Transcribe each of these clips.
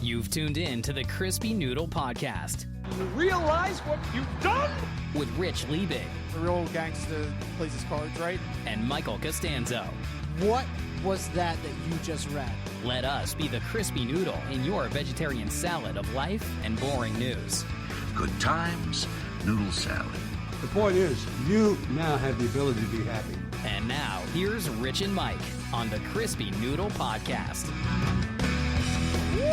You've tuned in to the Crispy Noodle Podcast. You realize what you've done? With Rich Liebig. A real gangster plays his cards, right? And Michael Costanzo. What was that you just read? Let us be the Crispy Noodle in your vegetarian salad of life and boring news. Good times, noodle salad. The point is, you now have the ability to be happy. And now, here's Rich and Mike on the Crispy Noodle Podcast. Woo!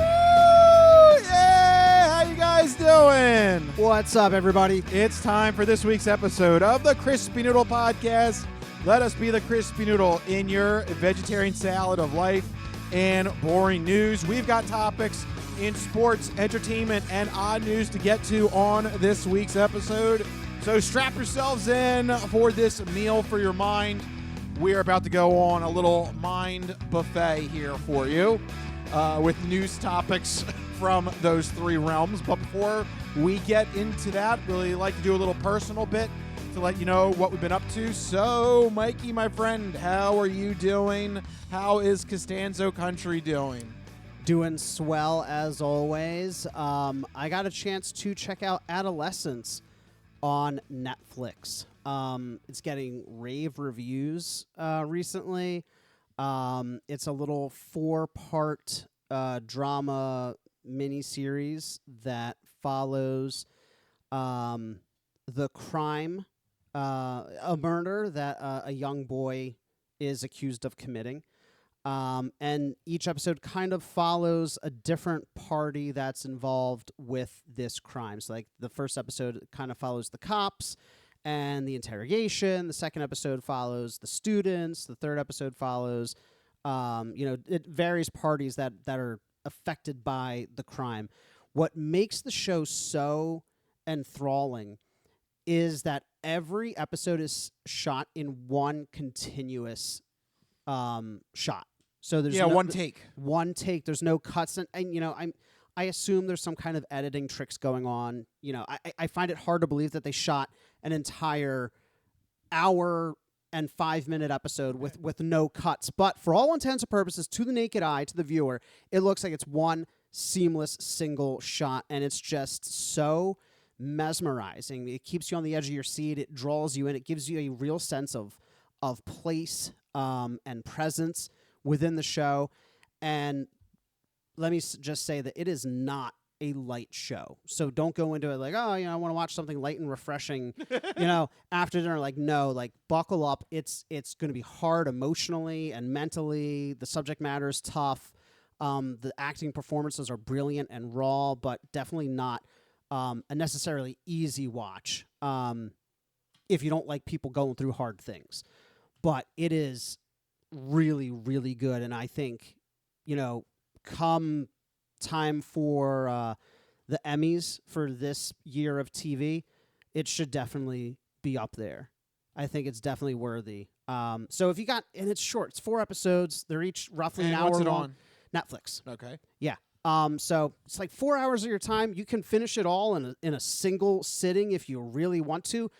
Yeah! How you guys doing? What's up, everybody? It's time for this week's episode of the Crispy Noodle Podcast. Let us be the Crispy Noodle in your vegetarian salad of life and boring news. We've got topics in sports, entertainment, and odd news to get to on this week's episode. So strap yourselves in for this meal for your mind. We're about to go on a little mind buffet here for you with news topics from those three realms. But before we get into that, really like to do a little personal bit to let you know what we've been up to. So, Mikey, my friend, how are you doing? How is Costanzo Country doing? Doing swell as always. I got a chance to check out Adolescence on Netflix. It's getting rave reviews recently. It's a little 4-part drama miniseries that follows the crime, a murder that a young boy is accused of committing. And each episode kind of follows a different party that's involved with this crime. So, like, the first episode kind of follows the cops and the interrogation. The second episode follows the students. The third episode follows, it varies parties that are affected by the crime. What makes the show so enthralling is that every episode is shot in one continuous shot. So there's one take. One take. There's no cuts, and I assume there's some kind of editing tricks going on. I find it hard to believe that they shot an entire hour and 5-minute episode with no cuts. But for all intents and purposes, to the naked eye, to the viewer, it looks like it's one seamless single shot, and it's just so mesmerizing. It keeps you on the edge of your seat. It draws you in. It gives you a real sense of place and presence within the show. And let me just say that it is not a light show. So don't go into it like, I want to watch something light and refreshing, after dinner. Like, no, like, buckle up. It's going to be hard emotionally and mentally. The subject matter is tough. The acting performances are brilliant and raw, but definitely not a necessarily easy watch if you don't like people going through hard things. But it is really, really good. And I think, come time for the Emmys for this year of TV, it should definitely be up there. I think it's definitely worthy. So if you got, and it's short, it's 4 episodes. They're each roughly an hour what's it long. On? Netflix. Okay. Yeah. So it's like 4 hours of your time. You can finish it all in a single sitting if you really want to.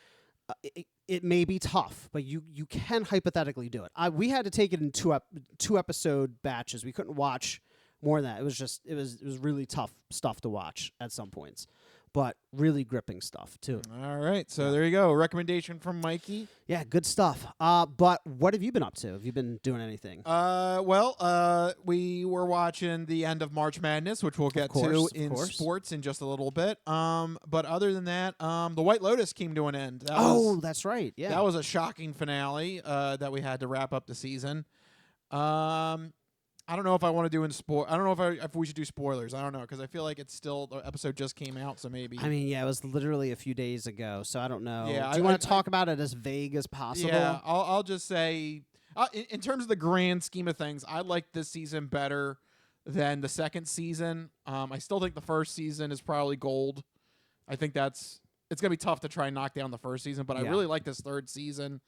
It may be tough, but you can hypothetically do it. We had to take it in two episode batches. We couldn't watch more than that. It was really tough stuff to watch at some points, but really gripping stuff too. All right, so there you go. A recommendation from Mikey. Yeah, good stuff. But what have you been up to? Have you been doing anything? We were watching the end of March Madness, which we'll get to in sports in just a little bit. But other than that, the White Lotus came to an end. That's right. Yeah, that was a shocking finale that we had to wrap up the season. I don't know if I want to do I don't know if we should do spoilers. I don't know, because I feel like the episode just came out, so maybe. I mean, yeah, it was literally a few days ago, so I don't know. Yeah, do you want to talk about it as vague as possible? Yeah, I'll just say, in terms of the grand scheme of things, I like this season better than the second season. I still think the first season is probably gold. I think it's going to be tough to try and knock down the first season, but I really like this third season.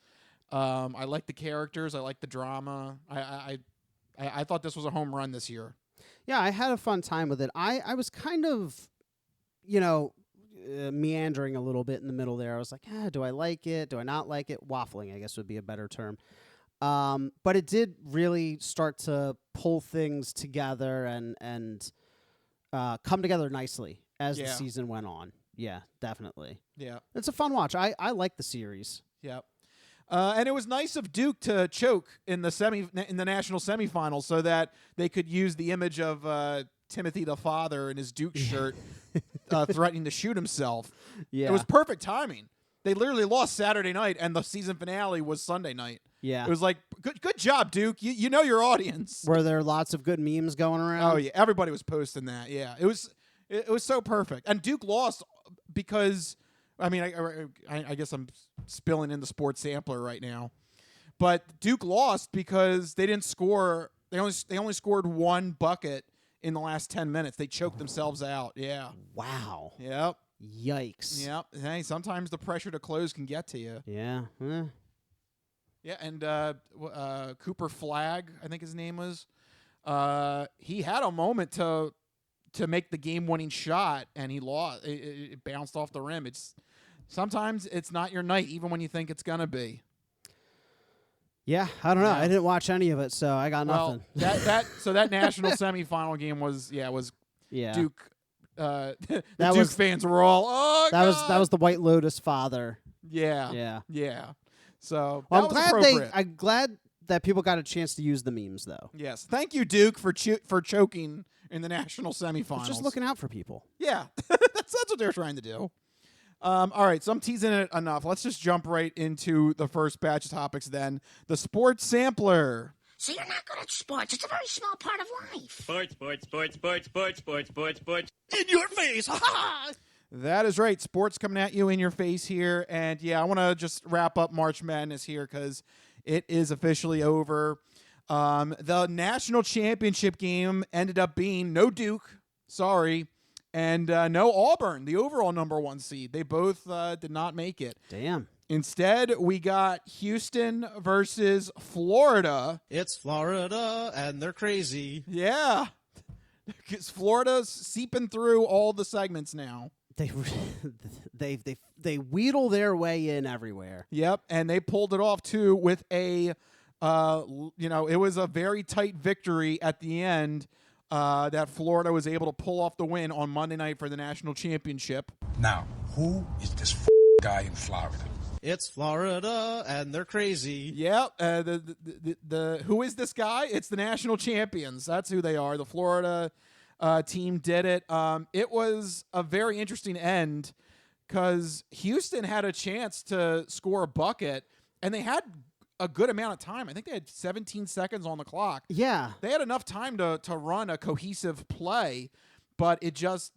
I like the characters. I like the drama. I thought this was a home run this year. Yeah, I had a fun time with it. I was kind of, meandering a little bit in the middle there. I was like, do I like it? Do I not like it? Waffling, I guess, would be a better term. But it did really start to pull things together and come together nicely as the Yeah. season went on. Yeah, definitely. Yeah. It's a fun watch. I like the series. Yep. And it was nice of Duke to choke in the national semifinals so that they could use the image of Timothy the father in his Duke shirt threatening to shoot himself. Yeah. It was perfect timing. They literally lost Saturday night, and the season finale was Sunday night. Yeah. It was like, good job, Duke. You know your audience. Were there lots of good memes going around? Oh yeah, everybody was posting that. Yeah, it was so perfect. And Duke lost because, I mean, I guess I'm spilling in the sports sampler right now, but Duke lost because they didn't score. They only scored one bucket in the last 10 minutes. They choked themselves out. Yeah. Wow. Yep. Yikes. Yep. Hey, sometimes the pressure to close can get to you. Yeah. Yeah, and Cooper Flagg, I think his name was. He had a moment to make the game-winning shot, and he lost. It bounced off the rim. Sometimes it's not your night, even when you think it's gonna be. Yeah, I don't know. Yeah. I didn't watch any of it, so I got nothing. So that national semifinal game was Yeah. Duke. The That Duke was- fans were all, oh, That God! was the White Lotus father. Yeah. Yeah. So Well, that was appropriate. I'm glad that people got a chance to use the memes though. Yes, thank you, Duke, for choking in the national semifinals. Just looking out for people. Yeah, that's what they're trying to do. All right, so I'm teasing it enough. Let's just jump right into the first batch of topics then. The sports sampler. So you're not good at sports. It's a very small part of life. Sports. In your face. Ha ha! That is right. Sports coming at you in your face here. And yeah, I want to just wrap up March Madness here because it is officially over. The national championship game ended up being no Duke. Sorry. And no Auburn, the overall number 1 seed. They both did not make it. Damn. Instead, we got Houston versus Florida. It's Florida, and they're crazy. Yeah. Because Florida's seeping through all the segments now. They wheedle their way in everywhere. Yep, and they pulled it off, too, with it was a very tight victory at the end that Florida was able to pull off the win on Monday night for the national championship. Now, who is this guy in Florida? It's Florida, and they're crazy. Yep. The who is this guy? It's the national champions. That's who they are. The Florida team did it. It was a very interesting end because Houston had a chance to score a bucket, and they had a good amount of time. I think they had 17 seconds on the clock. Yeah. They had enough time to run a cohesive play, but they just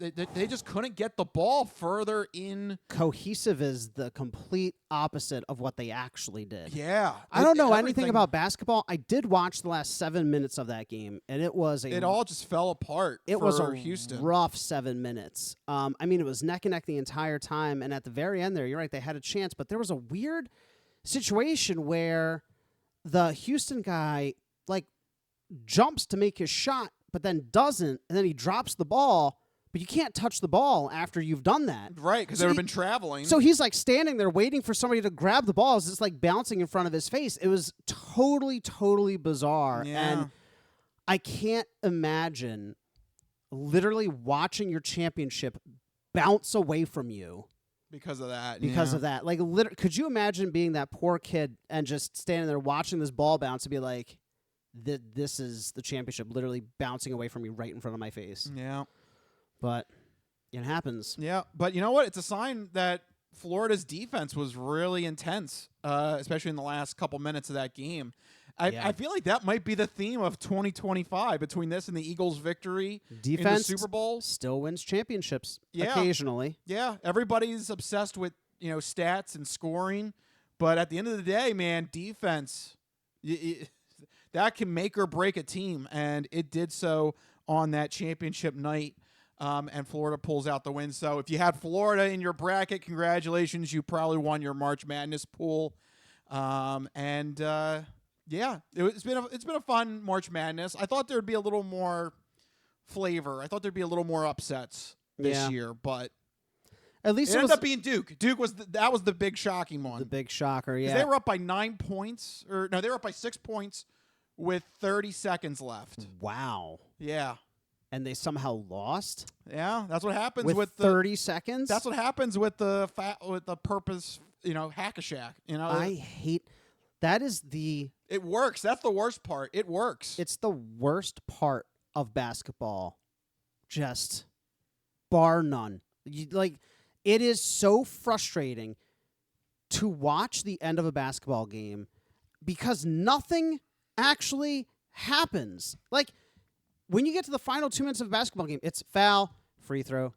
couldn't get the ball further in. Cohesive is the complete opposite of what they actually did. Yeah. I don't know anything Everything- about basketball. I did watch the last 7 minutes of that game, and it was It all just fell apart it for was a Houston. rough 7 minutes. I mean, it was neck and neck the entire time, and at the very end there, you're right, they had a chance, but there was a weird situation where the Houston guy jumps to make his shot, but then doesn't, and then he drops the ball, but you can't touch the ball after you've done that. Right, because So they've he- been traveling. So he's standing there waiting for somebody to grab the ball as it's bouncing in front of his face. It was totally bizarre. Yeah. And I can't imagine literally watching your championship bounce away from you because of that. because of that. Could you imagine being that poor kid and just standing there watching this ball bounce and be like, this is the championship literally bouncing away from me right in front of my face. Yeah. But it happens. Yeah, but you know what? It's a sign that Florida's defense was really intense, especially in the last couple minutes of that game. I feel like that might be the theme of 2025 between this and the Eagles' victory Defense in the Super Bowl. still wins championships Yeah. occasionally. Yeah, everybody's obsessed with stats and scoring, but at the end of the day, man, defense that can make or break a team, and it did so on that championship night. And Florida pulls out the win. So if you had Florida in your bracket, congratulations, you probably won your March Madness pool. It's been a fun March Madness. I thought there'd be a little more flavor. I thought there'd be a little more upsets this year, but At least it it ended was up being Duke. Duke was that was the big shocking one. the big shocker. 'Cause Yeah, they were up by 9 points, they were up by 6 points with 30 seconds left. wow. Yeah. and they somehow lost Yeah, that's what happens with with 30 seconds. That's what happens with the purpose, hack-a-shack. I hate that. It works. That's the worst part. It works. It's the worst part of basketball, just bar none. It is so frustrating to watch the end of a basketball game because nothing actually happens. Like, when you get to the final 2 minutes of a basketball game, it's foul, free throw,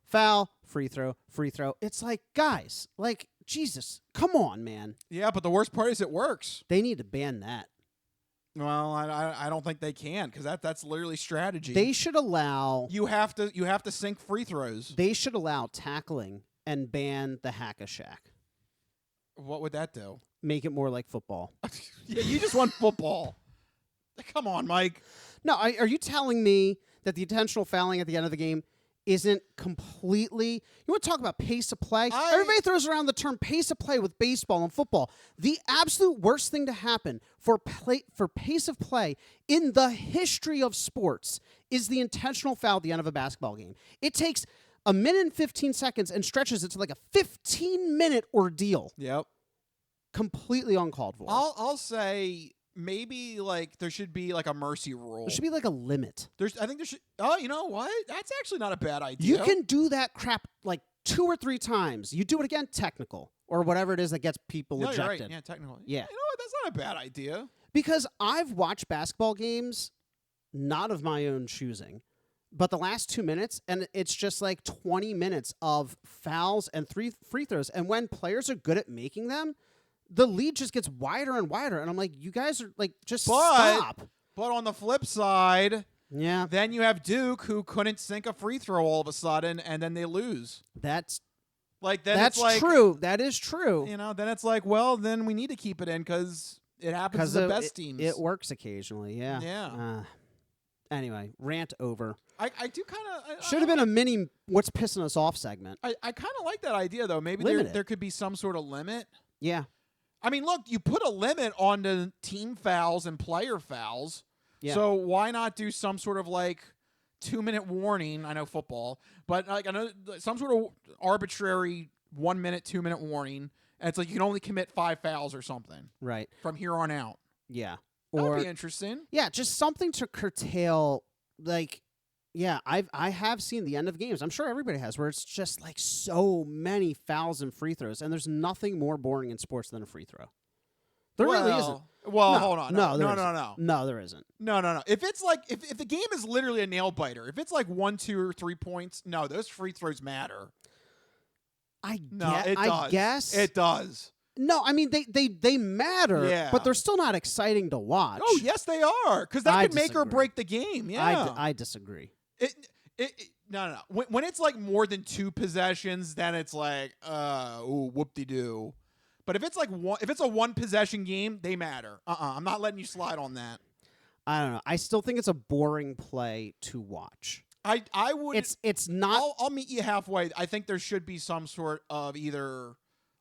foul, free throw, free throw. It's like, guys, Jesus, come on, man. Yeah, but the worst part is it works. They need to ban that. Well, I don't think they can because that's literally strategy. They should allow. You have to sink free throws. They should allow tackling and ban the hack-a-shack. What would that do? Make it more like football. Yeah, you just want football. Come on, Mike. No, are you telling me that the intentional fouling at the end of the game isn't completely... You want to talk about pace of play? Everybody throws around the term pace of play with baseball and football. The absolute worst thing to happen for pace of play in the history of sports is the intentional foul at the end of a basketball game. It takes a minute and 15 seconds and stretches it to like a 15-minute ordeal. Yep. Completely uncalled for. I'll say... Maybe there should be a mercy rule. There should be a limit. I think there should. Oh, you know what? That's actually not a bad idea. You can do that crap 2 or 3 times. You do it again, technical or whatever it is that gets people ejected. You're right. Yeah, technical. Yeah. You know what? That's not a bad idea. Because I've watched basketball games, not of my own choosing, but the last 2 minutes, and it's just 20 minutes of fouls and 3 free throws. And when players are good at making them, the lead just gets wider and wider. And I'm like, you guys are just stop. But on the flip side, yeah, then you have Duke who couldn't sink a free throw all of a sudden, and then they lose. That's true. That is true. Then it's well, then we need to keep it in because it happens to the best teams. It works occasionally, yeah. Yeah. Anyway, rant over. I do kind of... Should have been a mini what's pissing us off segment. I kind of like that idea, though. Maybe there could be some sort of limit. Yeah. I mean, look, you put a limit on the team fouls and player fouls. Yeah. So why not do some sort of 2-minute warning? I know football, but I know some sort of arbitrary 1 minute, 2-minute warning. And it's you can only commit 5 fouls or something. Right. From here on out. Yeah. That would be interesting. Yeah, just something to curtail. Yeah, I have seen the end of games. I'm sure everybody has, where it's just so many fouls and free throws, and there's nothing more boring in sports than a free throw. There really isn't. Well, no, hold on. No, No, there isn't. No. If it's if the game is literally a nail biter, if it's 1, 2, or 3 points, no, those free throws matter. I guess it does. No, I mean they matter, yeah, but they're still not exciting to watch. Oh, yes, they are, because that could make or break the game. Yeah, I disagree. No. When it's more than 2 possessions, then it's whoop-de-doo. But if it's if it's a 1 possession game, they matter. I'm not letting you slide on that. I don't know. I still think it's a boring play to watch. I would. It's not. I'll meet you halfway. I think there should be some sort of either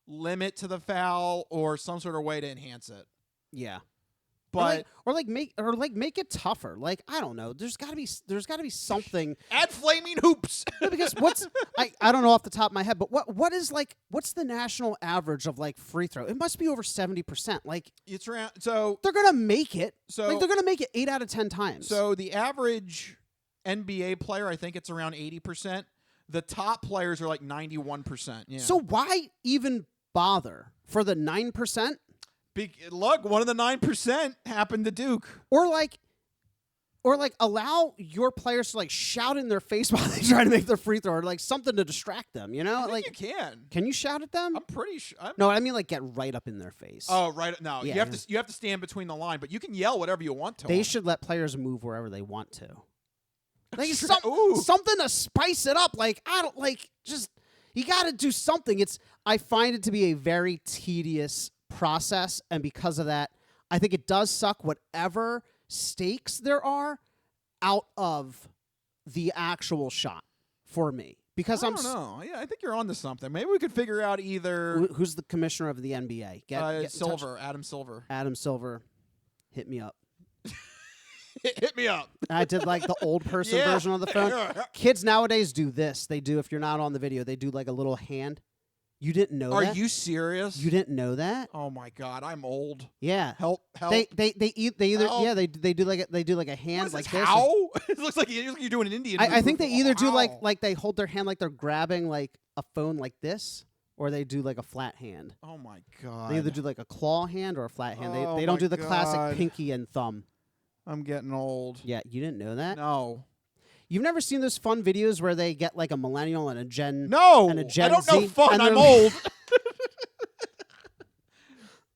limit to the foul or some sort of way to enhance it. Yeah. But make it tougher. I don't know. There's got to be something. Add flaming hoops. No, because I don't know off the top of my head, but what's the national average of free throw? It must be over 70%. It's around. So they're gonna make it. So they're gonna make it 8 out of 10 times. So the average NBA player, I think it's around 80%. The top players are 91%. Yeah. So why even bother for the 9%? Look, one of the 9% happened to Duke. Or allow your players to shout in their face while they try to make their free throw, or something to distract them. You know, I think you can. Can you shout at them? I'm pretty sure. No, I mean get right up in their face. Oh, right. No, yeah, you have to stand between the line, but you can yell whatever you want to. They should let players move wherever they want to. Something to spice it up. I don't just you got to do something. I find it to be a very tedious process, and because of that, I think it does suck whatever stakes there are out of the actual shot for me. Because I don't know. Yeah, I think you're onto something. Maybe we could figure out either who's the commissioner of the NBA. Silver, Adam Silver. Adam Silver, hit me up. Hit me up. I did like the old person version of the phone. Kids nowadays do this. They do, if you're not on the video, they do like a little hand. You didn't know that? Are you serious? You didn't know that? Oh my God, I'm old. Yeah. Help. They either Help. they do like a hand like this. How? It looks like you're doing an Indian. I think they either do How? like they hold their hand like they're grabbing like a phone like this, or they do like a flat hand. Oh my God. They either do like a claw hand or a flat hand. Oh They don't my do the God. classic pinky and thumb. I'm getting old. Yeah, you didn't know that? No. You've never seen those fun videos where they get like a millennial and a Gen No. and a Gen I don't Z, know fun. and I'm they're- old.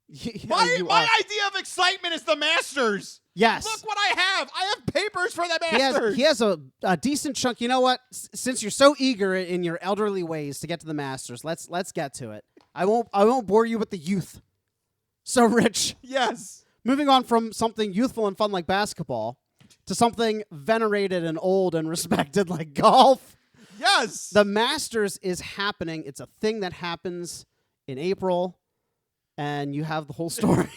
Yeah, you My are. idea of excitement is the Masters. Yes. Look what I have. I have papers for the He Masters. has a decent chunk. You know what? Since you're so eager in your elderly ways to get to the Masters, let's get to it. I won't bore you with the youth. So, Rich, Yes. moving on from something youthful and fun like basketball to something venerated and old and respected like golf. Yes. The Masters is happening. It's a thing that happens in April, and you have the whole story.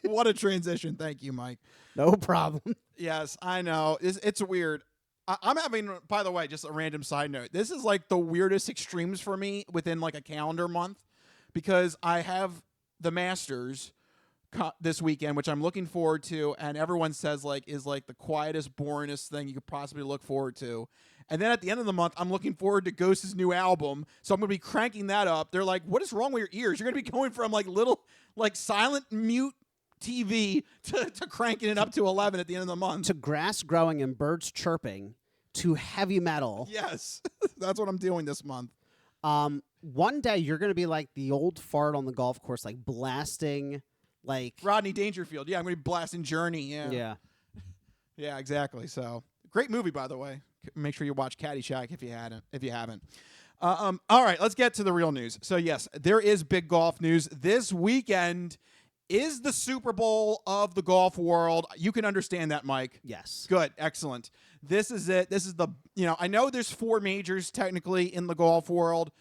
What a transition. Thank you, Mike. No problem. Yes, I know. It's weird. I'm having, by the way, just a random side note. This is like the weirdest extremes for me within like a calendar month because I have the Masters this weekend, which I'm looking forward to, and everyone says like is like the quietest, boringest thing you could possibly look forward to. And then at the end of the month, I'm looking forward to Ghost's new album, so I'm going to be cranking that up. They're like, "What is wrong with your ears? You're going to be going from like little, like silent mute TV to cranking it up to 11 at the end of the month." To grass growing and birds chirping, to heavy metal. Yes, that's what I'm doing this month. One day you're going to be like the old fart on the golf course, like blasting, like Rodney Dangerfield. Yeah, I'm going to be blasting Journey. yeah. Yeah, exactly. So great movie, by the way. Make sure you watch Caddyshack if you haven't. All right, let's get to the real news. So yes, there is big golf news this weekend. Is the Super Bowl of the golf world. You can understand that, Mike. Yes. Good. Excellent. This is it. This is the, I know there's 4 majors technically in the golf world,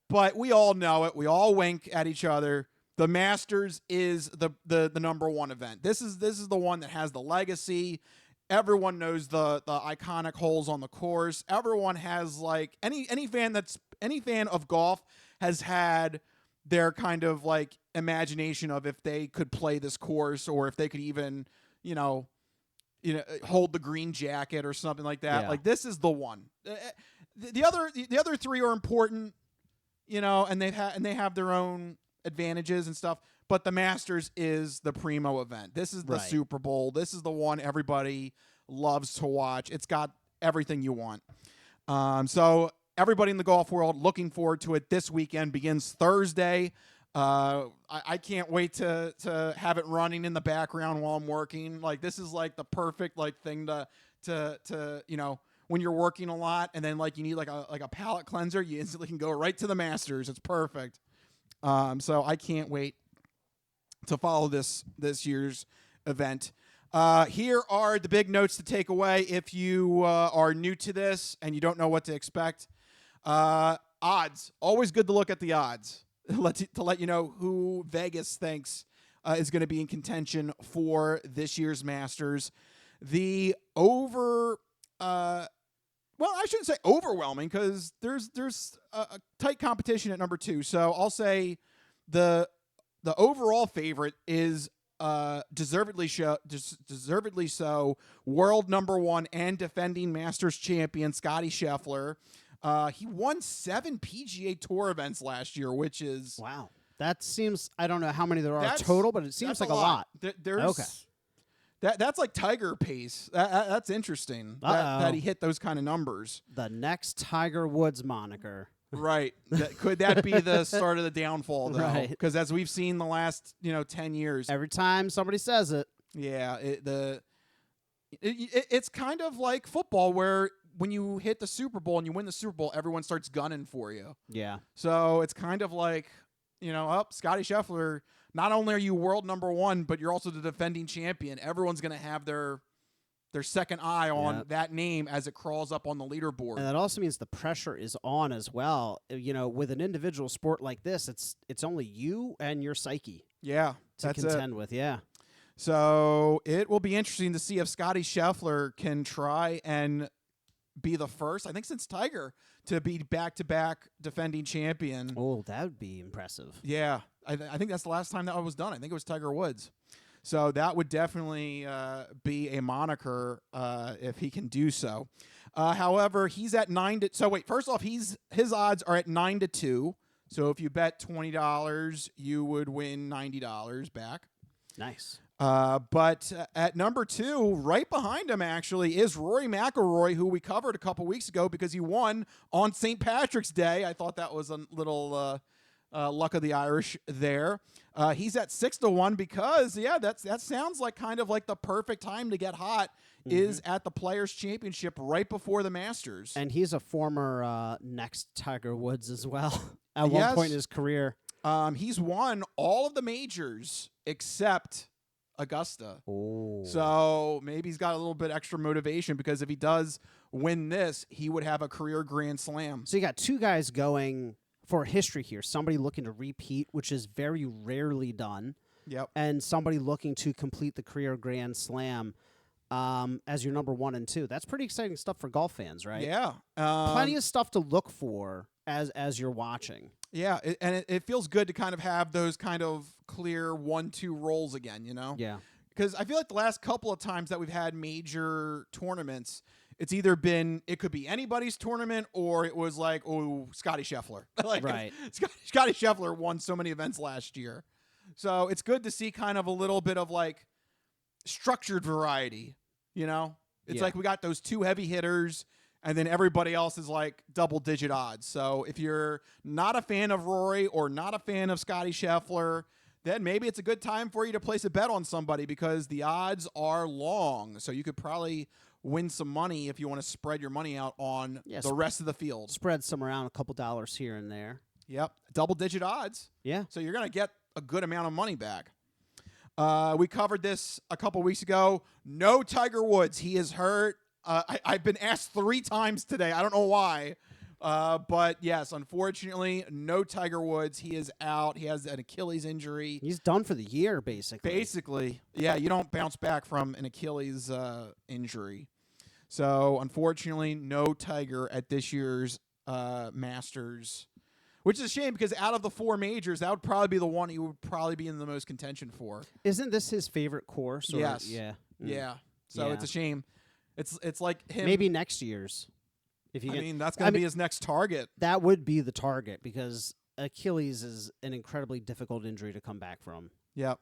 but we all know it. We all wink at each other. The Masters is the number one event. This is the one that has the legacy. Everyone knows the iconic holes on the course. Everyone has like any fan of golf has had their kind of like imagination of if they could play this course or if they could even, hold the green jacket or something like that. Yeah. Like this is the one. The other 3 are important, and they have their own advantages and stuff. But the Masters is the primo event. This is the Right. Super Bowl. This is the one everybody loves to watch. It's got everything you want. So everybody in the golf world looking forward to it. This weekend begins Thursday. I can't wait to have it running in the background while I'm working. Like this is like the perfect like thing to when you're working a lot and then like you need like a palate cleanser, you instantly can go right to the Masters. It's perfect. So I can't wait to follow this year's event. Here are the big notes to take away if you are new to this and you don't know what to expect. Odds. Always good to look at the odds to let you know who Vegas thinks is going to be in contention for this year's Masters. The I shouldn't say overwhelming because there's a tight competition at number 2. So I'll say the overall favorite is deservedly so world number 1 and defending Masters champion Scottie Scheffler. He won 7 PGA Tour events last year, which is Wow. That seems, I don't know how many there are total, but it seems like a lot. There's Okay. That's like Tiger pace. That's interesting that he hit those kind of numbers. The next Tiger Woods moniker. Right. Could that be the start of the downfall, though? Right. Because as we've seen the last 10 years. Every time somebody says it. Yeah. It's kind of like football where when you hit the Super Bowl and you win the Super Bowl, everyone starts gunning for you. Yeah. So it's kind of like, Scottie Scheffler, not only are you world number 1, but you're also the defending champion. Everyone's going to have their second eye on that name as it crawls up on the leaderboard. And that also means the pressure is on as well. With an individual sport like this, it's only you and your psyche Yeah. to contend with. Yeah. So it will be interesting to see if Scotty Scheffler can try and be the first, I think since Tiger, to be back-to-back defending champion. Oh, that would be impressive. Yeah, I think that's the last time that was done. I think it was Tiger Woods. So that would definitely be a moniker if he can do so. However, he's at 9 to. So wait, first off, his odds are at 9-2. So if you bet $20, you would win $90 back. Nice. But at number 2, right behind him actually, is Rory McIlroy, who we covered a couple weeks ago because he won on St. Patrick's Day. I thought that was a little luck of the Irish there. He's at 6-1 because, that sounds like kind of like the perfect time to get hot is at the Players' Championship right before the Masters. And he's a former next Tiger Woods as well at one point in his career. He's won all of the majors except Augusta. Oh. So maybe he's got a little bit extra motivation because if he does win this, he would have a career Grand Slam. So you got two guys going for history here. Somebody looking to repeat, which is very rarely done. Yep. And somebody looking to complete the career Grand Slam as your number 1 and 2. That's pretty exciting stuff for golf fans, right? Yeah. Plenty of stuff to look for as you're watching. Yeah, it feels good to kind of have those kind of clear 1-2 rolls again, you know? Yeah. Because I feel like the last couple of times that we've had major tournaments, it's either been, it could be anybody's tournament or it was like, oh, Scotty Scheffler. Like, right. Scotty Scheffler won so many events last year. So it's good to see kind of a little bit of like structured variety, you know? It's like we got those 2 heavy hitters and then everybody else is like double-digit odds. So if you're not a fan of Rory or not a fan of Scotty Scheffler, then maybe it's a good time for you to place a bet on somebody because the odds are long. So you could probably win some money if you want to spread your money out on the rest of the field. Spread some around, a couple dollars here and there. Yep, double-digit odds. Yeah. So you're going to get a good amount of money back. We covered this a couple weeks ago. No Tiger Woods. He is hurt. I've been asked 3 times today. I don't know why. But yes, unfortunately, no Tiger Woods. He is out. He has an Achilles injury. He's done for the year, basically. Basically. Yeah, you don't bounce back from an Achilles injury. So, unfortunately, no Tiger at this year's Masters, which is a shame because out of the 4 majors, that would probably be the one he would probably be in the most contention for. Isn't this his favorite course? Or, yes. Yeah. Yeah. So, it's a shame. It's like him. Maybe next year's. If you that's going to be his next target. That would be the target because Achilles is an incredibly difficult injury to come back from. Yep.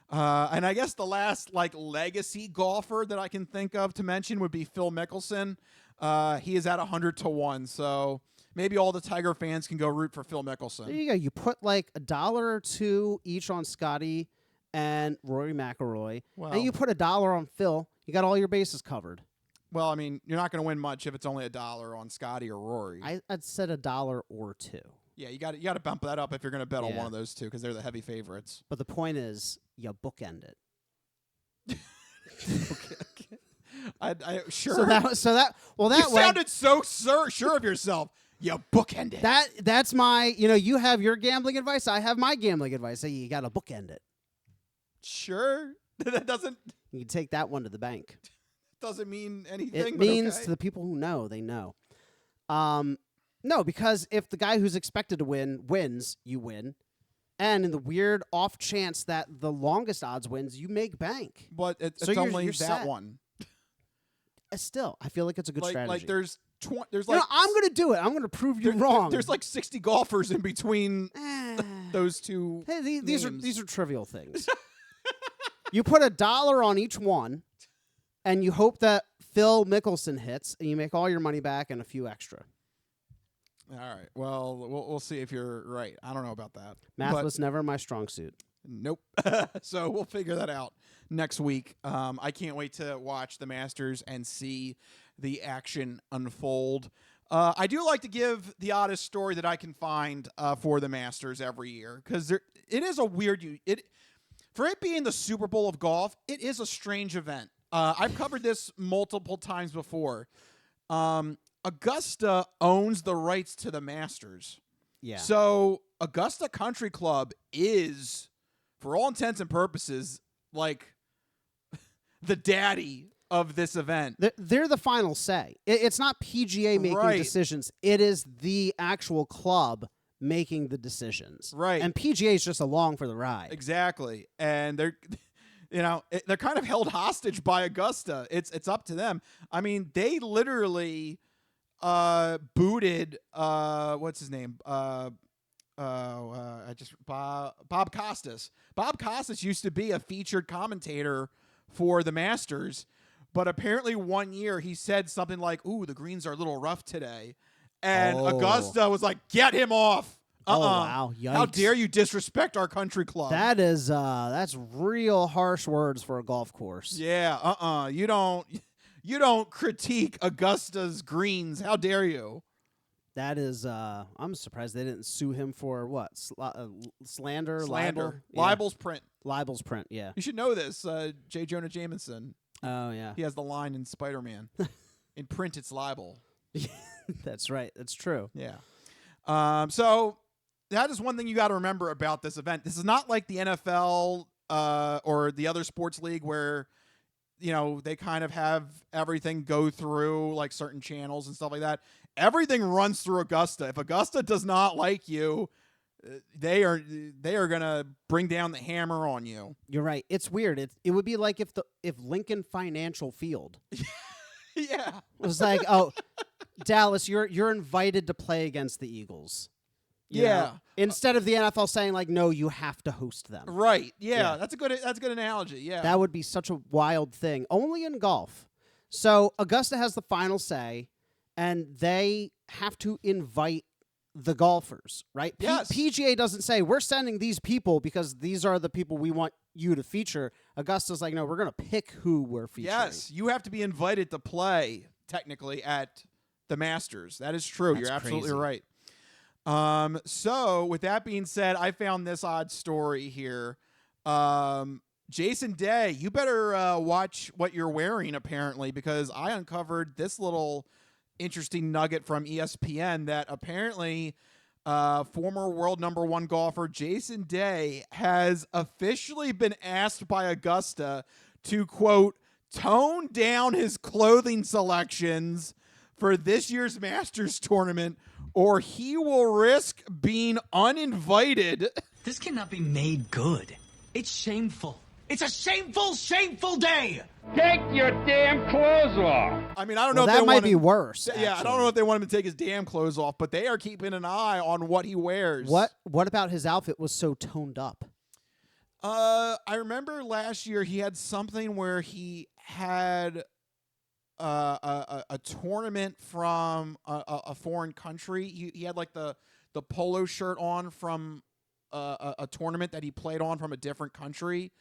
And I guess the last legacy golfer that I can think of to mention would be Phil Mickelson. He is at 100-1, so maybe all the Tiger fans can go root for Phil Mickelson. There you go. You put like $1 or $2 each on Scotty and Rory McIlroy, and you put $1 on Phil. You got all your bases covered. Well, I mean, you're not going to win much if it's only $1 on Scotty or Rory. I'd said $1 or $2. Yeah, you got to bump that up if you're going to bet on one of those two because they're the heavy favorites. But the point is, you bookend it. okay. Sure. You sounded so sure of yourself. You bookend it. That's my. You have your gambling advice. I have my gambling advice. So you got to bookend it. Sure. That doesn't. You can take that one to the bank. Doesn't mean anything. It means to the people who know, they know. No, because if the guy who's expected to win wins, you win. And in the weird off chance that the longest odds wins, you make bank. But it's you're only that set. one. Still, I feel like it's a good strategy. Like there's I'm going to do it. I'm going to prove you wrong. There's like 60 golfers in between those two. Hey, these are trivial things. You put $1 on each one, and you hope that Phil Mickelson hits, and you make all your money back and a few extra. All right. Well, we'll see if you're right. I don't know about that. Math was never my strong suit. Nope. So we'll figure that out next week. I can't wait to watch the Masters and see the action unfold. I do like to give the oddest story that I can find for the Masters every year because it is a weird for it being the Super Bowl of golf. It is a strange event. I've covered this multiple times before. Augusta owns the rights to the Masters. Yeah. So Augusta Country Club is, for all intents and purposes, like the daddy of this event. They're the final say. It's not PGA making decisions. It is the actual club making the decisions. Right. And PGA is just along for the ride. Exactly. And they're they're kind of held hostage by Augusta. It's up to them. I mean, they literally booted what's his name? Bob Costas. Bob Costas used to be a featured commentator for the Masters, but apparently one year he said something like, "Ooh, the greens are a little rough today." And Augusta was like, "Get him off." Oh, wow. Yikes. How dare you disrespect our country club? That's real harsh words for a golf course. Yeah, you don't critique Augusta's greens. How dare you? That is, I'm surprised they didn't sue him for what? Slander? Slander. Libel? Libel's print, yeah. You should know this, J. Jonah Jameson. Oh, yeah. He has the line in Spider-Man. In print, it's libel. That's right. That's true. Yeah. So that is one thing you got to remember about this event. This is not like the NFL or the other sports league where, they kind of have everything go through like certain channels and stuff like that. Everything runs through Augusta. If Augusta does not like you, they are gonna bring down the hammer on you. You're right. It's weird. It would be like if Lincoln Financial Field. Yeah. It was like, oh, Dallas, you're invited to play against the Eagles. You know? Instead of the NFL saying like, no, you have to host them. Right. Yeah. That's a good analogy. Yeah. That would be such a wild thing. Only in golf. So Augusta has the final say, and they have to invite the golfers, right? Yes. PGA doesn't say, we're sending these people because these are the people we want you to feature. Augusta's like, no, we're going to pick who we're featuring. Yes, you have to be invited to play, technically, at the Masters. That is true. You're absolutely right. So, with that being said, I found this odd story here. Jason Day, you better watch what you're wearing, apparently, because I uncovered this little interesting nugget from ESPN that apparently former world #1 golfer Jason Day has officially been asked by Augusta to, quote, tone down his clothing selections for this year's Masters tournament, or he will risk being uninvited. This cannot be made good. It's shameful. It's a shameful, shameful day. Take your damn clothes off. I mean, I don't know if that they might want be worse. Yeah, actually. I don't know if they want him to take his damn clothes off, but they are keeping an eye on what he wears. What about his outfit was so toned up? I remember last year he had something where he had a tournament from a foreign country. He had like the polo shirt on from a tournament that he played on from a different country.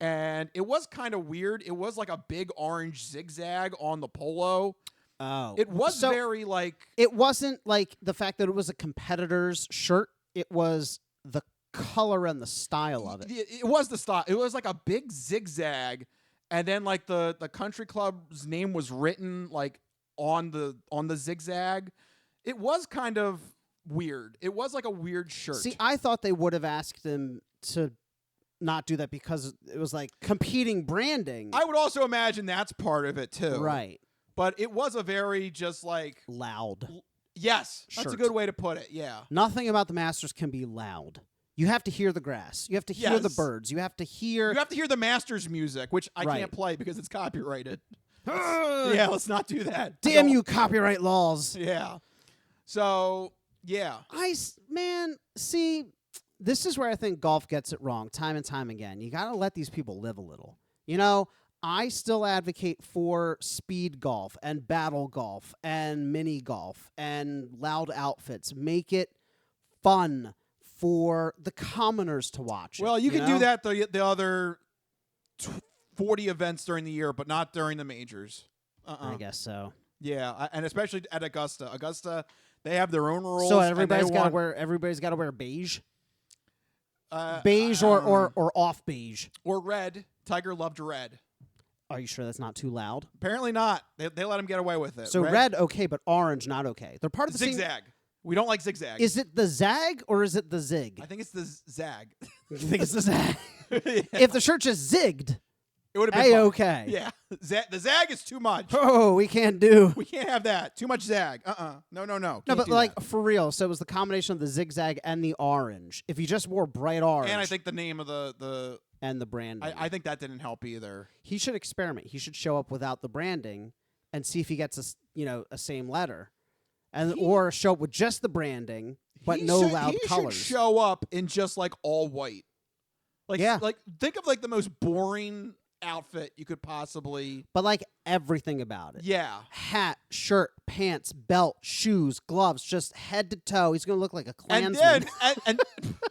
And it was kind of weird. It was like a big orange zigzag on the polo. Oh. It was very like... It wasn't like the fact that it was a competitor's shirt. It was the color and the style of it. It was the style. It was like a big zigzag. And then like the country club's name was written like on the zigzag. It was kind of weird. It was like a weird shirt. See, I thought they would have asked him to not do that because it was like competing branding. I would also imagine that's part of it too. Right. But it was a very just like... loud. Yes. Shirt. That's a good way to put it. Yeah. Nothing about the Masters can be loud. You have to hear the grass. You have to hear the birds. You have to hear the Masters music, which I can't play because it's copyrighted. Yeah, let's not do that. Damn you, copyright laws. Yeah. So, yeah. See, this is where I think golf gets it wrong time and time again. You got to let these people live a little. I still advocate for speed golf and battle golf and mini golf and loud outfits. Make it fun for the commoners to watch. Well, you can do that the other 40 events during the year, but not during the majors. I guess so. Yeah, and especially at Augusta. Augusta, they have their own rules. So everybody's got to wear beige. Beige or off beige or red. Tiger loved red. Are you sure that's not too loud? Apparently not. They let him get away with it. So red okay, but orange not okay. They're part of the zigzag. We don't like zigzag. Is it the zag or is it the zig? I think it's the zag. You think it's the zag? If the shirt just zigged, It would have been fun. A-okay. Yeah. The zag is too much. Oh, we can't do. We can't have that. Too much zag. No. No, Can't but do like that. for real. So it was the combination of the zigzag and the orange. If you just wore bright orange, And I think the name of the and the branding, I think that didn't help either. he should experiment. He should show up without the branding and see if he gets a same letter, or show up with just the branding but no loud colors. He should show up in just like all white. Like Yeah. like think of like the most boring outfit you could possibly. But like everything about it. Yeah. Hat, shirt, pants, belt, shoes, gloves, just head to toe. He's going to look like a And Klansman. then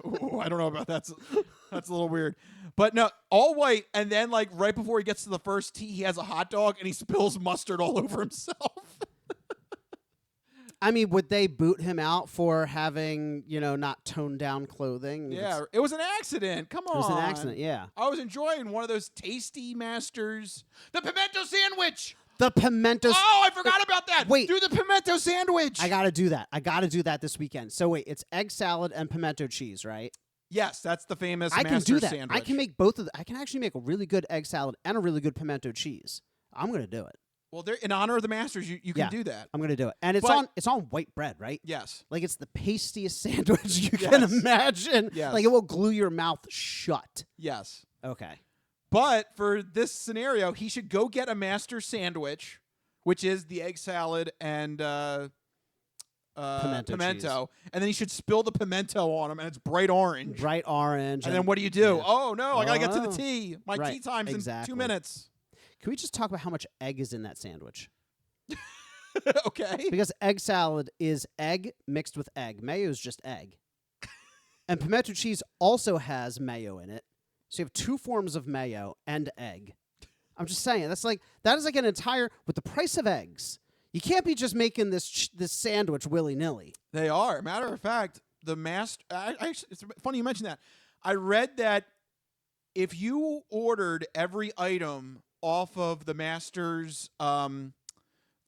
ooh, I don't know about that. That's a little weird. But no, all white, and then like right before he gets to the first tee, he has a hot dog and he spills mustard all over himself. I mean, would they boot him out for having, not toned down clothing? Yeah, it was an accident. Come on. It was an accident, yeah. I was enjoying one of those tasty masters. The pimento sandwich. The pimento. Oh, I forgot about that. Wait. Do the pimento sandwich. I got to do that. I got to do that this weekend. So wait, it's egg salad and pimento cheese, right? Yes, that's the famous I can master do that. sandwich. I can make both of I can actually make a really good egg salad and a really good pimento cheese. I'm going to do it. Well, in honor of the masters, you can do that. I'm going to do it. And it's on white bread, right? Yes. Like it's the pastiest sandwich you can imagine. Yes. Like it will glue your mouth shut. Yes. Okay. But for this scenario, he should go get a master sandwich, which is the egg salad and Pimento cheese. And then he should spill the pimento on him, and it's bright orange. Bright orange. And then what do you do? Yeah. Oh, no, I got to get to the Oh. tea. My Right, tea time's in 2 minutes. Can we just talk about how much egg is in that sandwich? Okay. Because egg salad is egg mixed with egg. Mayo is just egg. And pimento cheese also has mayo in it. So you have two forms of mayo and egg. I'm just saying, that is like an entire, with the price of eggs, you can't be just making this sandwich willy-nilly. They are. Matter of fact, the master. It's funny you mentioned that. I read that if you ordered every item off of the master's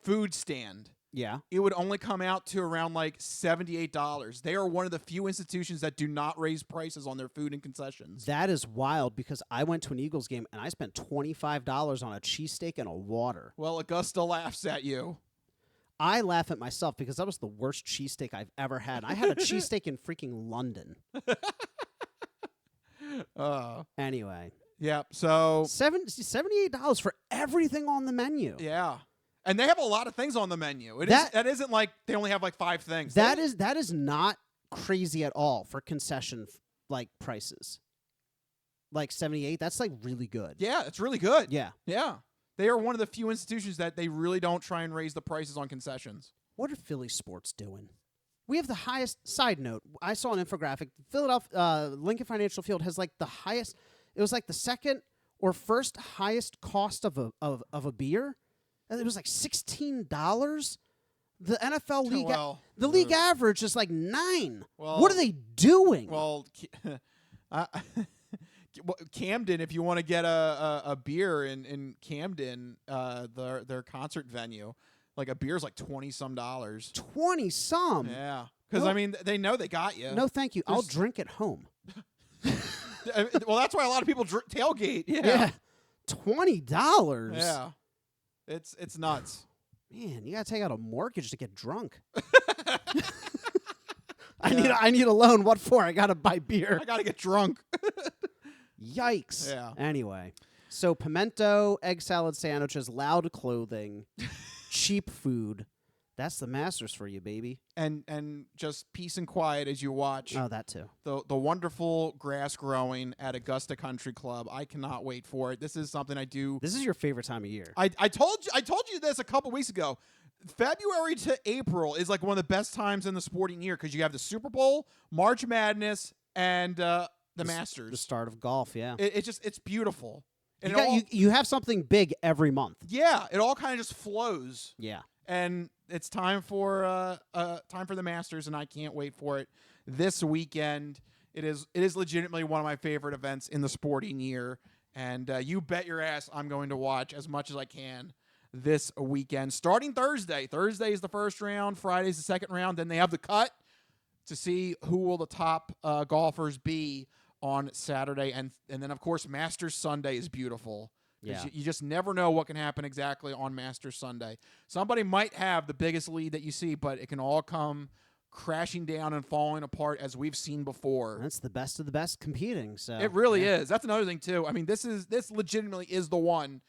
food stand, it would only come out to around like $78. They are one of the few institutions that do not raise prices on their food and concessions. That is wild because I went to an Eagles game and I spent $25 on a cheesesteak and a water. Well, Augusta laughs at you. I laugh at myself because that was the worst cheesesteak I've ever had. I had a cheesesteak in freaking London. Anyway. Yeah, so $78 for everything on the menu. Yeah. And they have a lot of things on the menu. That isn't like they only have like 5 things. That is not crazy at all for concession like prices. Like 78, that's like really good. Yeah, it's really good. Yeah. Yeah. They are one of the few institutions that they really don't try and raise the prices on concessions. What are Philly sports doing? We have the highest. Side note, I saw an infographic. Philadelphia Lincoln Financial Field has like the highest. It was like the second or first highest cost of a beer. And it was like $16. The NFL league, the league average is like $9. Well, what are they doing? Well, Camden, if you want to get a beer in Camden, their concert venue, like a beer's like $20-some. 20-some? Yeah. Because, I mean, they know they got you. No, thank you. I'll drink at home. Well, that's why a lot of people tailgate. Yeah. $20? Yeah. It's nuts. Man, you got to take out a mortgage to get drunk. I need a loan. What for? I got to buy beer. I got to get drunk. Yikes. Yeah. Anyway, so pimento, egg salad sandwiches, loud clothing, cheap food. That's the Masters for you, baby. And just peace and quiet as you watch. Oh, that too. The wonderful grass growing at Augusta Country Club. I cannot wait for it. This is something I do. This is your favorite time of year. I told you this a couple weeks ago. February to April is like one of the best times in the sporting year because you have the Super Bowl, March Madness, and the Masters. The start of golf, yeah. It's beautiful. And you have something big every month. Yeah, it all kind of just flows. Yeah. And it's time for the Masters, and I can't wait for it this weekend. It is legitimately one of my favorite events in the sporting year, and you bet your ass I'm going to watch as much as I can this weekend. Starting Thursday. Thursday is the first round. Friday is the second round. Then they have the cut to see who will the top golfers be on Saturday, and then of course Masters Sunday is beautiful. Yeah. You just never know what can happen exactly on Masters Sunday. Somebody might have the biggest lead that you see, but it can all come crashing down and falling apart as we've seen before. That's the best of the best competing. So it really is. That's another thing too. I mean, this legitimately is the one.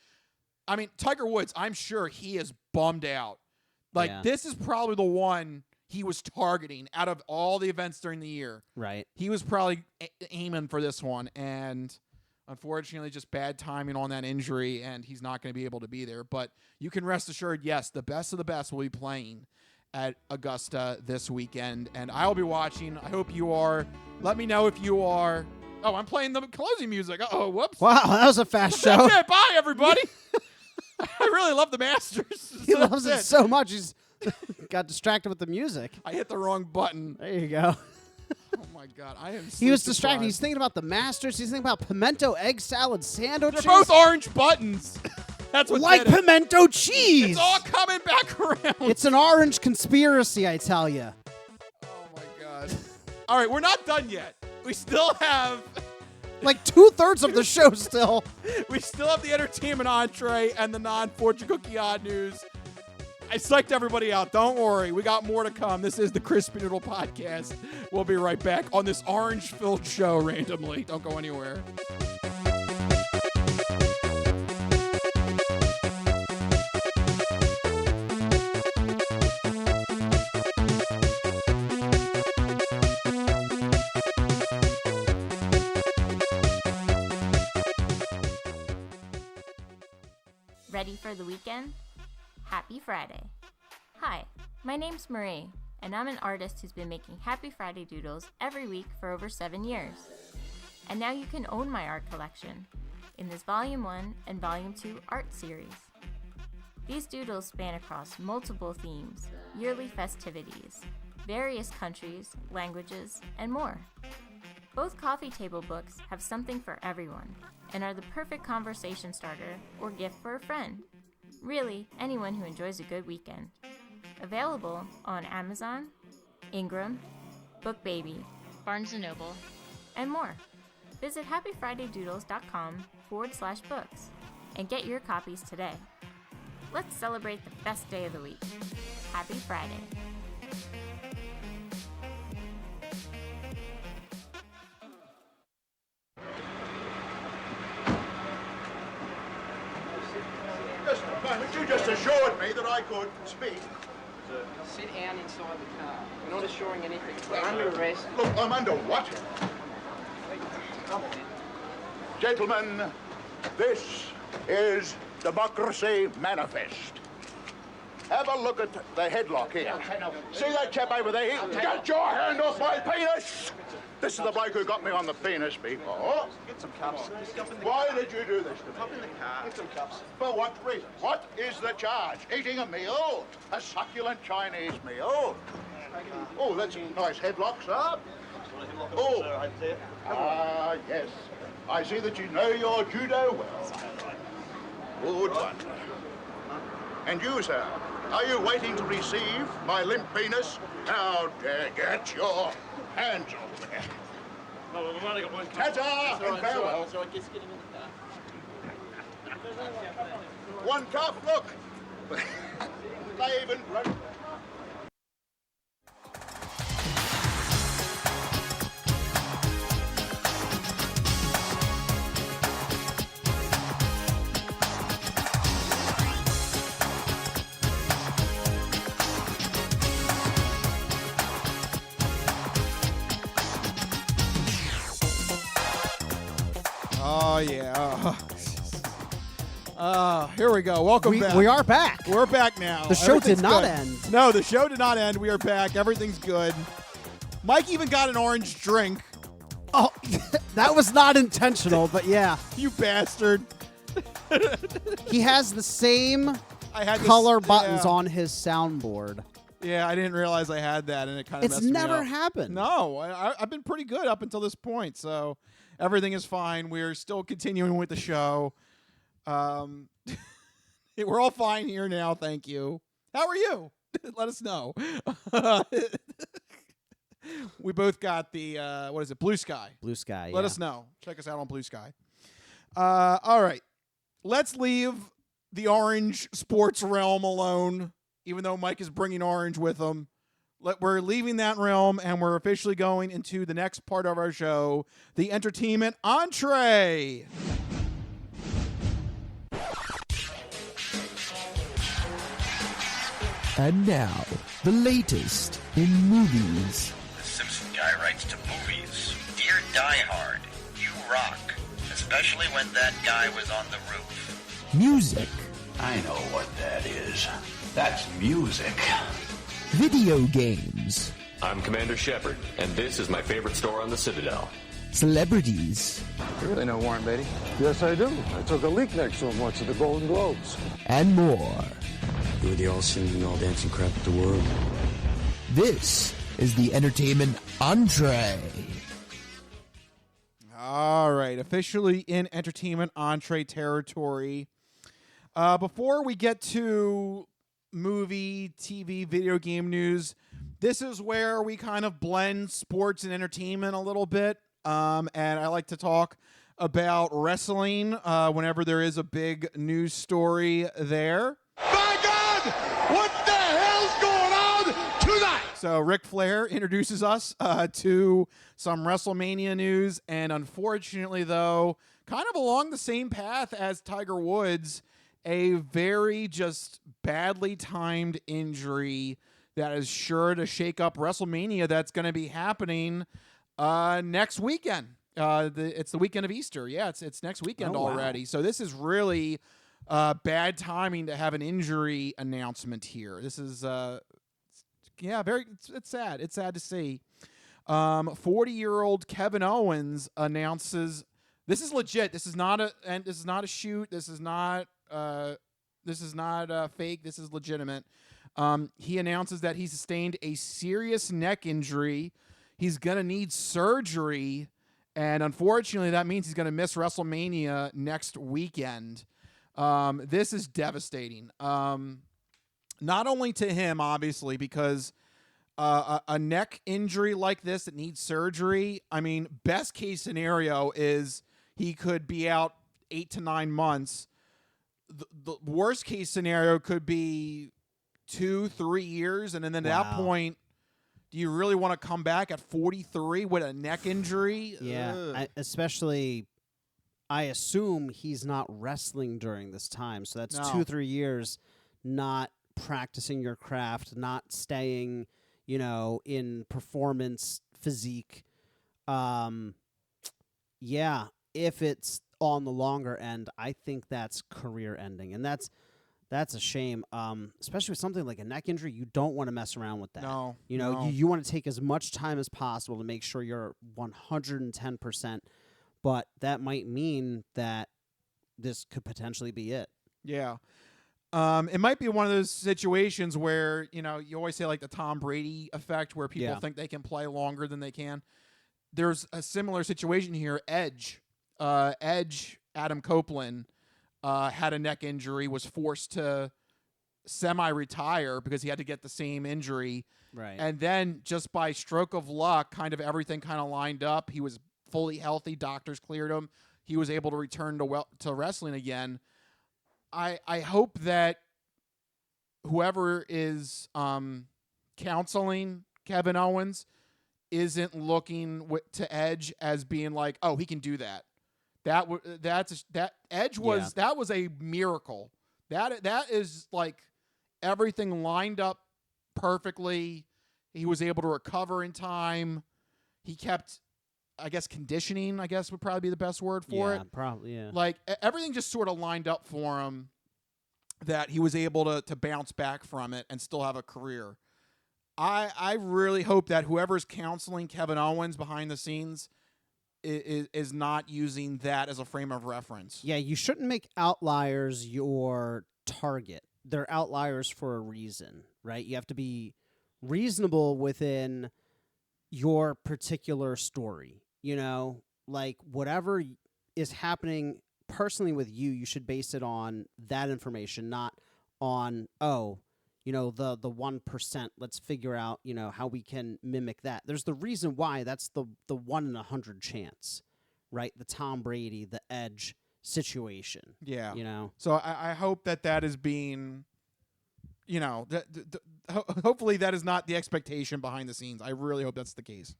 I mean, Tiger Woods, I'm sure he is bummed out. Like this is probably the one he was targeting out of all the events during the year. Right. He was probably aiming for this one, and unfortunately just bad timing on that injury, and he's not going to be able to be there. But you can rest assured, yes, the best of the best will be playing at Augusta this weekend, and I'll be watching. I hope you are. Let me know if you are. Oh, I'm playing the closing music. Oh, whoops. Wow, that was a fast show. That's it. Bye, everybody. I really love the Masters. He loves it so much. He's got distracted with the music. I hit the wrong button. There you go. Oh, my God. I am He was distracted. He's thinking about the Masters. He's thinking about pimento egg salad sandwiches. They're both orange buttons. That's what like pimento cheese. It's all coming back around. It's an orange conspiracy, I tell you. Oh, my God. All right, we're not done yet. We still have... like 2/3 of the show still. We still have the entertainment entree and the non-fortune cookie odd news. I psyched everybody out. Don't worry. We got more to come. This is the Crispy Noodle Podcast. We'll be right back on this orange-filled show randomly. Don't go anywhere. Ready for the weekend? Happy Friday. Hi, my name's Marie, and I'm an artist who's been making Happy Friday doodles every week for over 7 years. And now you can own my art collection in this Volume 1 and Volume 2 art series. These doodles span across multiple themes, yearly festivities, various countries, languages, and more. Both coffee table books have something for everyone and are the perfect conversation starter or gift for a friend. Really, anyone who enjoys a good weekend. Available on Amazon, Ingram, BookBaby, Barnes & Noble, and more. Visit happyfridaydoodles.com/books and get your copies today. Let's celebrate the best day of the week. Happy Friday. Just a moment, you just assured me that I could speak. Sit down inside the car. We're not assuring anything. We're under arrest. Look, I'm under what? Come on. Gentlemen, this is Democracy Manifest. Have a look at the headlock here. See that chap over there? Get your hand off my penis! This is the bloke who got me on the penis before. Get some cups. Why did you do this to me? Hop in the car. Get some cups. For what reason? What is the charge? Eating a meal? A succulent Chinese meal? Oh, that's a nice headlock, sir. Oh, yes. I see that you know your judo well. Good one. And you, sir, are you waiting to receive my limp penis? How dare get your hands off me. No, we've only got one cup. Ta-ta and farewell. So I guess get him in the car. One cup, look. They even broke. Oh, yeah. Here we go. Welcome back. We are back. We're back now. The show did not good. end. No, the show did not end. We are back. Everything's good. Mike even got an orange drink. Oh, that was not intentional, but yeah. You bastard. He has the same color buttons on his soundboard. Yeah, I didn't realize I had that, and it kind of It's messed me never up. happened. No, I've been pretty good up until this point, so everything is fine. We're still continuing with the show. We're all fine here now, thank you. How are you? Let us know. We both got the, Blue Sky. Blue Sky, Let us know. Check us out on Blue Sky. All right. let's leave the orange sports realm alone, even though Mike is bringing orange with him. We're leaving that realm, and we're officially going into the next part of our show, the entertainment entree. And now, the latest in movies. The Simpson guy writes to movies. Dear Die Hard, you rock. Especially when that guy was on the roof. Music. I know what that is. That's music. Video games. I'm Commander Shepard, and this is my favorite store on the Citadel. Celebrities. You really know Warren Beatty? Yes, I do. I took a leak next to him once at the Golden Globes. And more. You were the all-singing, all-dancing crap of the world. This is the entertainment entree. All right, officially in entertainment entree territory. Before we get to movie, TV, video game news, this is where we kind of blend sports and entertainment a little bit. And I like to talk about wrestling whenever there is a big news story there. My God! What the hell's going on tonight? So Ric Flair introduces us to some WrestleMania news, and unfortunately, though, kind of along the same path as Tiger Woods, a very just badly timed injury that is sure to shake up WrestleMania that's going to be happening next weekend. It's the weekend of Easter. Yeah, it's next weekend already. Wow. So this is really bad timing to have an injury announcement here. This is it's sad. It's sad to see. 40-year-old Kevin Owens announces this is legit. This is not a shoot. This is not fake. This is legitimate. He announces that he sustained a serious neck injury. He's going to need surgery, and unfortunately, that means he's going to miss WrestleMania next weekend. This is devastating. Not only to him, obviously, because a neck injury like this that needs surgery, I mean, best case scenario is he could be out 8 to 9 months. The worst case scenario could be 2-3 years, and then at that point, do you really want to come back at 43 with a neck injury? Yeah, especially, I assume he's not wrestling during this time, so that's 2-3 years not practicing your craft, not staying, in performance physique. Yeah, if it's on the longer end, I think that's career ending, and that's a shame. Especially with something like a neck injury, you don't want to mess around with that. No, you want to take as much time as possible to make sure you're 110%. But that might mean that this could potentially be it. Yeah. It might be one of those situations where, you always say like the Tom Brady effect where people think they can play longer than they can. There's a similar situation here. Adam Copeland, had a neck injury, was forced to semi-retire because he had to get the same injury. Right. And then just by stroke of luck, kind of everything kind of lined up. He was fully healthy. Doctors cleared him. He was able to return to wrestling again. I hope that whoever is counseling Kevin Owens isn't looking to Edge as being like, oh, he can do that. That was a miracle. That is like everything lined up perfectly. He was able to recover in time. He kept, I guess, conditioning, I guess would probably be the best word for it. Yeah, probably, yeah. Like everything just sort of lined up for him that he was able to bounce back from it and still have a career. I really hope that whoever's counseling Kevin Owens behind the scenes is not using that as a frame of reference. Yeah, you shouldn't make outliers your target. They're outliers for a reason, right? You have to be reasonable within your particular story. Like whatever is happening personally with you, you should base it on that information, not on, the 1%. Let's figure out, how we can mimic that. There's the reason why. That's the 1 in 100 chance, right? The Tom Brady, the Edge situation. Yeah. You know? So I hope that is being, you know, hopefully that is not the expectation behind the scenes. I really hope that's the case.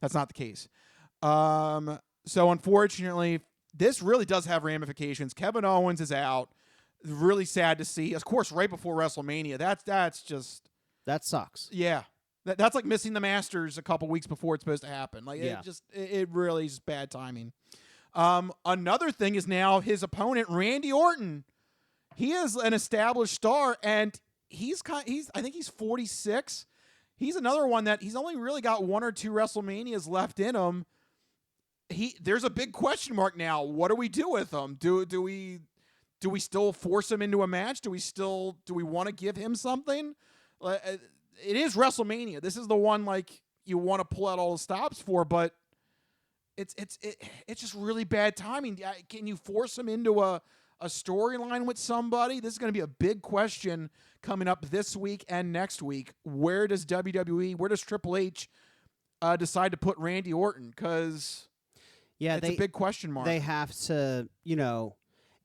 That's not the case. So unfortunately, this really does have ramifications. Kevin Owens is out. Really sad to see. Of course, right before WrestleMania. That sucks. Yeah. That's like missing the Masters a couple weeks before it's supposed to happen. Like Yeah. it really is bad timing. Another thing is now his opponent, Randy Orton. He is an established star, and I think he's 46. He's another one that he's only really got 1 or 2 WrestleManias left in him. There's a big question mark now. What do we do with him? Do we still force him into a match? Do we want to give him something? It is WrestleMania. This is the one like you want to pull out all the stops for, but it's just really bad timing. Can you force him into a storyline with somebody? This is going to be a big question coming up this week and next week. Where does WWE, where does Triple H decide to put Randy Orton? Because it's a big question mark. They have to,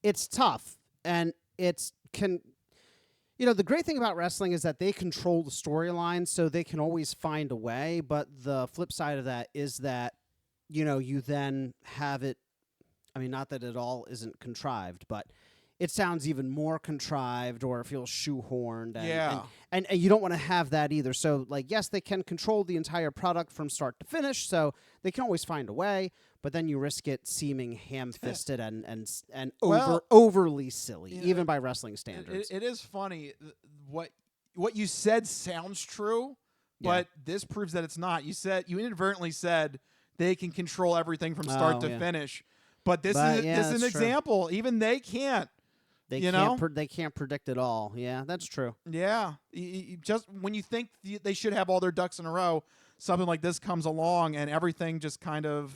it's tough, and the great thing about wrestling is that they control the storyline, so they can always find a way. But the flip side of that is that, you then have it. I mean, not that it all isn't contrived, but it sounds even more contrived or feels shoehorned. And you don't want to have that either. So, yes, they can control the entire product from start to finish, so they can always find a way. But then you risk it seeming ham-fisted and overly silly, even by wrestling standards. It is funny. What you said sounds true, but this proves that it's not. You inadvertently said they can control everything from start to finish. But this is an example. Even they can't. They can't predict it all. Yeah, that's true. Yeah. Just when you think they should have all their ducks in a row, something like this comes along and everything just kind of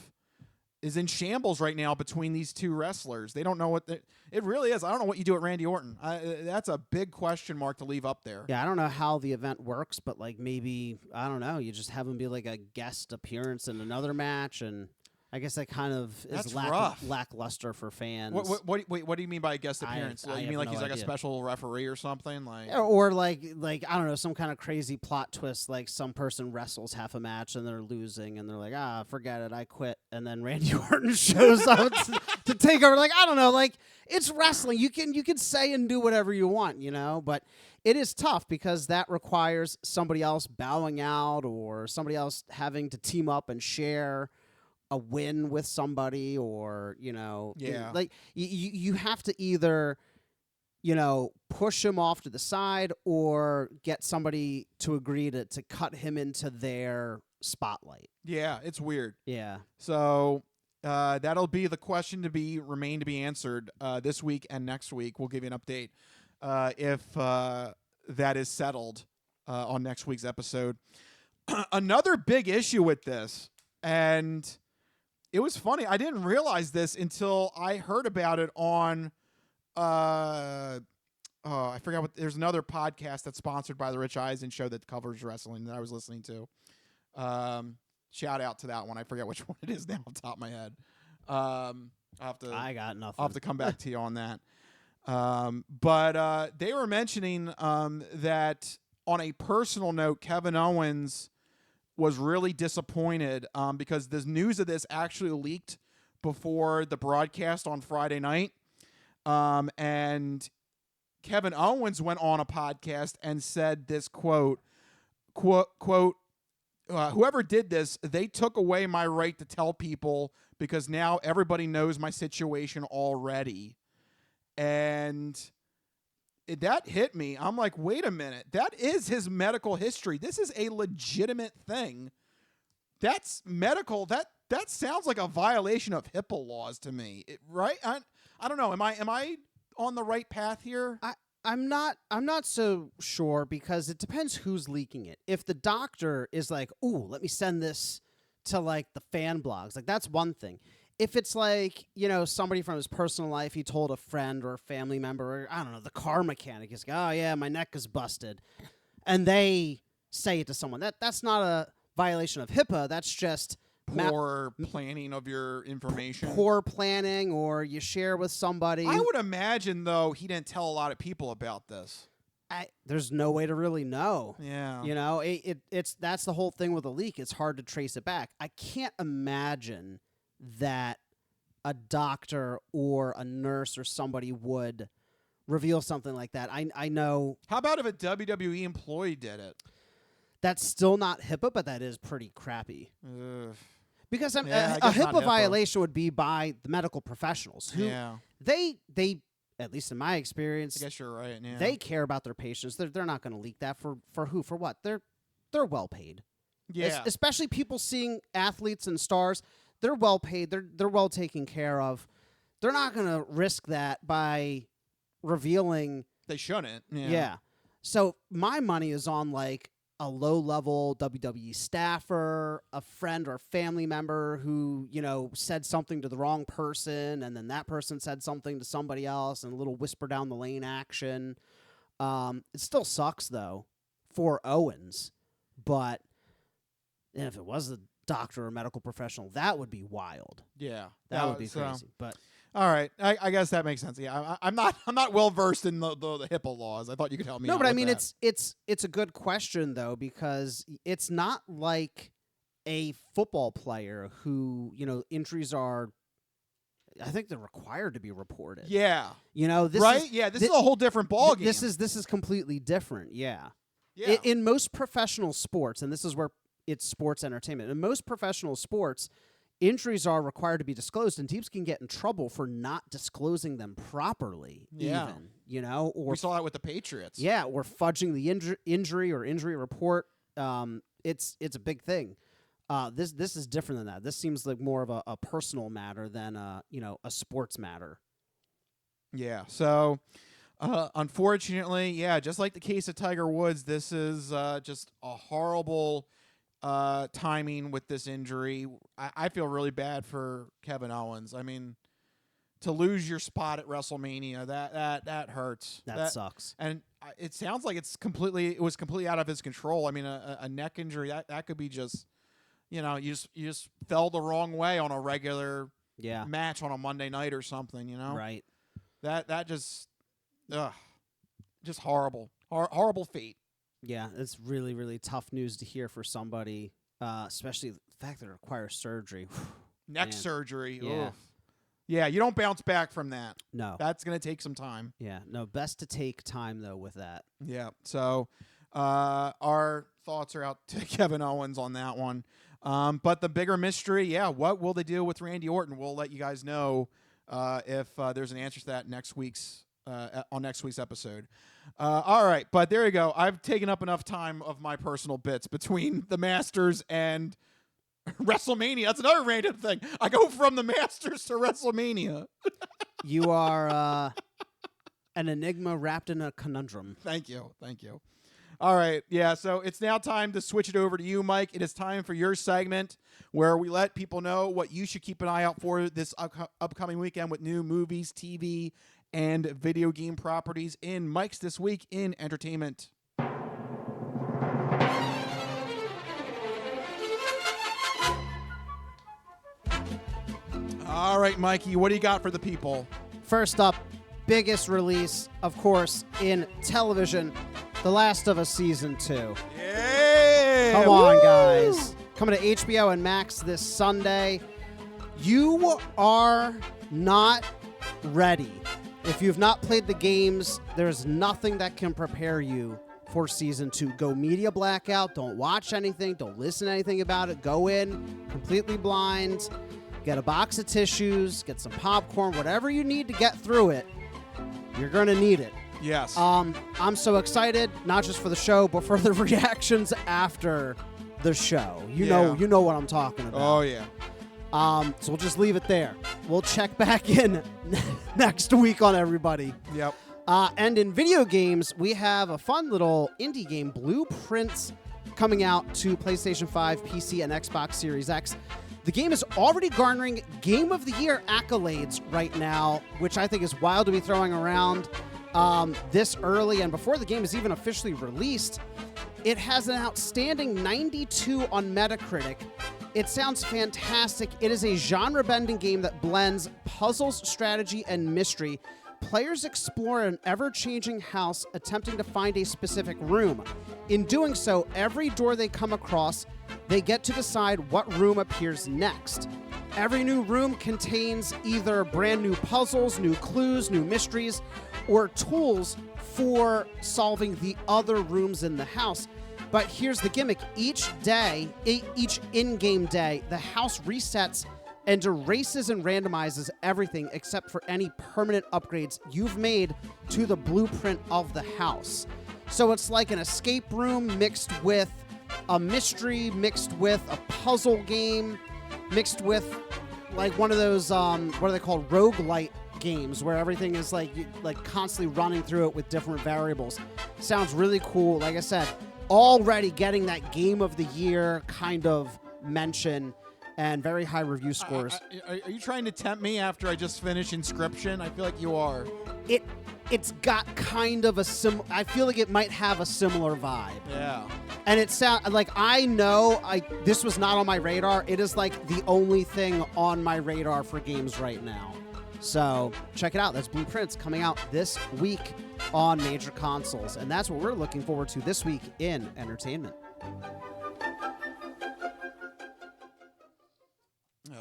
is in shambles right now between these two wrestlers. They don't know what it really is. I don't know what you do at Randy Orton. That's a big question mark to leave up there. Yeah, I don't know how the event works, but maybe, I don't know, you just have him be like a guest appearance in another match, and I guess that kind of is lackluster for fans. What do you mean by a guest appearance? You mean like he's like a special referee or something? Or like I don't know, some kind of crazy plot twist, like some person wrestles half a match and they're losing and they're like, forget it, I quit. And then Randy Orton shows up to take over. I don't know, it's wrestling. You can say and do whatever you want, but it is tough because that requires somebody else bowing out or somebody else having to team up and share a win with somebody, or you have to either push him off to the side or get somebody to agree to cut him into their spotlight. Yeah, it's weird. Yeah. So that'll be the question to remain to be answered this week and next week. We'll give you an update if that is settled on next week's episode. Another big issue with this, and it was funny. I didn't realize this until I heard about it on, I forgot there's another podcast that's sponsored by the Rich Eisen show that covers wrestling that I was listening to. Shout out to that one. I forget which one it is now off the top of my head. I got nothing. I'll have to come back to you on that. But they were mentioning that on a personal note, Kevin Owens was really disappointed because the news of this actually leaked before the broadcast on Friday night. And Kevin Owens went on a podcast and said this quote, whoever did this, they took away my right to tell people because now everybody knows my situation already. And that hit me. I'm like, wait a minute. That is his medical history. This is a legitimate thing. That's medical. That sounds like a violation of HIPAA laws to me. Right? I don't know. Am I on the right path here? I'm not so sure because it depends who's leaking it. If the doctor is like, "Ooh, let me send this to the fan blogs." That's one thing. If it's somebody from his personal life, he told a friend or a family member, or I don't know, the car mechanic, he's like, "Oh yeah, my neck is busted," and they say it to someone, that's not a violation of HIPAA. That's just poor planning of your information. Poor planning, or you share with somebody. I would imagine, though, he didn't tell a lot of people about this. There's no way to really know. Yeah. You know, it's that's the whole thing with a leak. It's hard to trace it back. I can't imagine that a doctor or a nurse or somebody would reveal something like that. I know. How about if a WWE employee did it? That's still not HIPAA, but that is pretty crappy. Ugh. Because I a guess HIPAA not violation would be by the medical professionals who Yeah. they at least in my experience, I guess you're right. Yeah. they care about their patients. They're not going to leak that for who, for what? They're well paid. Yeah. Especially people seeing athletes and stars. They're well paid. They're well taken care of. They're not going to risk that by revealing. They shouldn't. Yeah. So my money is on like a low-level WWE staffer, a friend or family member who, you know, said something to the wrong person, and then that person said something to somebody else, and a little whisper down the lane action. It still sucks, though, for Owens. But if it was a doctor or medical professional, that would be wild. Yeah. That would be crazy. But all right, I guess that makes sense. Yeah, I'm not well versed in the HIPAA laws. I thought you could help me. No, out but I with mean that. it's a good question though, because it's not like a football player who, you know, injuries are. I think they're required to be reported. Yeah, you know, this right? Is, yeah, this is a whole different ballgame. This is completely different. Yeah. Yeah. In most professional sports, and this is where it's sports entertainment. In most professional sports, injuries are required to be disclosed, and teams can get in trouble for not disclosing them properly. Yeah. Even, you know, or we saw that with the Patriots. Yeah, or fudging the injury or injury report. It's a big thing. This is different than that. This seems like more of a personal matter than a sports matter. Yeah. So, unfortunately, yeah, just like the case of Tiger Woods, this is just a horrible timing with this injury. I feel really bad for Kevin Owens. I mean, to lose your spot at WrestleMania, that hurts. That sucks. And it sounds like it was completely out of his control. I mean, a neck injury that could be just, you know, you just fell the wrong way on a regular match on a Monday night or something. You know, right? That just horrible, horrible fate. Yeah, it's really, really tough news to hear for somebody, especially the fact that it requires surgery. Neck surgery. Yeah. Oof. Yeah, you don't bounce back from that. No. That's going to take some time. Yeah, no, best to take time, though, with that. Yeah, so our thoughts are out to Kevin Owens on that one. But the bigger mystery, what will they do with Randy Orton? We'll let you guys know if there's an answer to that on next week's episode. All right, but there you go. I've taken up enough time of my personal bits between the Masters and WrestleMania. That's another random thing. I go from the Masters to WrestleMania. You are an enigma wrapped in a conundrum. Thank you. All right, so it's now time to switch it over to you, Mike. It is time for your segment where we let people know what you should keep an eye out for this upcoming weekend with new movies, TV, and video game properties in Mike's This Week in Entertainment. All right, Mikey, what do you got for the people? First up, biggest release, of course, in television, The Last of Us Season 2. Yeah! Come on, guys. Coming to HBO and Max this Sunday. You are not ready. If you've not played the games, there's nothing that can prepare you for Season 2. Go media blackout. Don't watch anything. Don't listen to anything about it. Go in completely blind. Get a box of tissues. Get some popcorn. Whatever you need to get through it, you're going to need it. Yes. I'm so excited, not just for the show, but for the reactions after the show. You know what I'm talking about. Oh, yeah. So we'll just leave it there. We'll check back in next week on everybody. Yep. And in video games, we have a fun little indie game, Blueprints, coming out to PlayStation 5, PC, and Xbox Series X. The game is already garnering Game of the Year accolades right now, which I think is wild to be throwing around this early and before the game is even officially released. It has an outstanding 92 on Metacritic It sounds fantastic. It is a genre-bending game that blends puzzles, strategy, and mystery. Players explore an ever-changing house, attempting to find a specific room. In doing so, every door they come across, they get to decide what room appears next. Every new room contains either brand new puzzles, new clues, new mysteries, or tools for solving the other rooms in the house. But here's the gimmick. Each in-game day, the house resets and erases and randomizes everything except for any permanent upgrades you've made to the blueprint of the house. So it's like an escape room mixed with a mystery, mixed with a puzzle game, mixed with like one of those, what are they called, roguelite games where everything is like constantly running through it with different variables. Sounds really cool. Like I said, already getting that game of the year kind of mention and very high review scores. Are you trying to tempt me after I just finished Inscription? I feel like you are. It's got kind of a I feel like it might have a similar vibe. Yeah. And it sounds like this was not on my radar. It is like the only thing on my radar for games right now. So check it out. That's Blueprints coming out this week on major consoles. And that's what we're looking forward to this week in entertainment.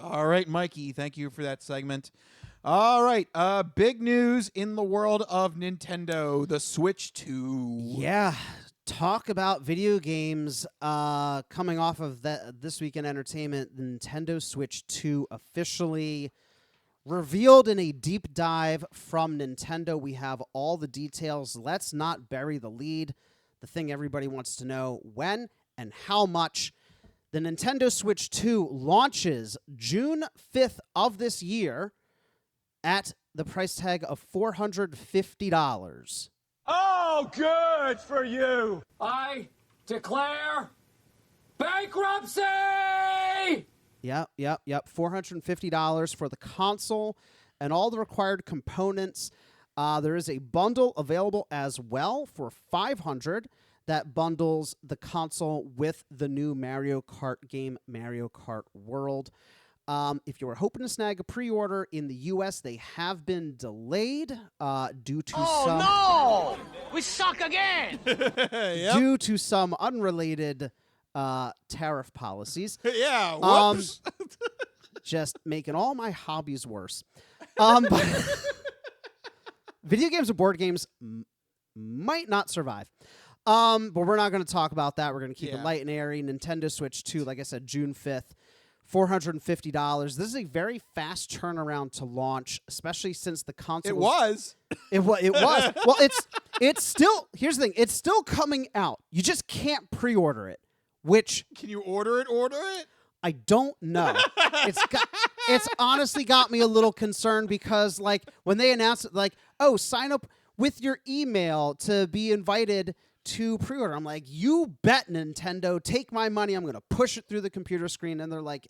All right, Mikey, thank you for that segment. All right, big news in the world of Nintendo, the Switch 2. Yeah, talk about video games coming off of this week in entertainment. The Nintendo Switch 2 officially revealed in a deep dive from Nintendo. We have all the details. Let's not bury the lead. The thing everybody wants to know, when and how much. The Nintendo Switch 2 launches June 5th of this year at the price tag of $450. Oh, good for you. I declare bankruptcy! Yep. $450 for the console and all the required components. There is a bundle available as well for $500 that bundles the console with the new Mario Kart game, Mario Kart World. If you were hoping to snag a pre-order in the U.S., they have been delayed due to no! We suck again! Due to some unrelated tariff policies. Yeah, whoops. Just making all my hobbies worse. But video games and board games might not survive. But we're not going to talk about that. We're going to keep it light and airy. Nintendo Switch 2, like I said, June 5th. $450. This is a very fast turnaround to launch, especially since the console. It was. Well, it's still. Here's the thing. It's still coming out. You just can't pre-order it. Which can you order it? Order it? I don't know. It's honestly got me a little concerned because, like, when they announced it, like, oh, sign up with your email to be invited to pre-order. I'm like, you bet, Nintendo, take my money. I'm going to push it through the computer screen. And they're like,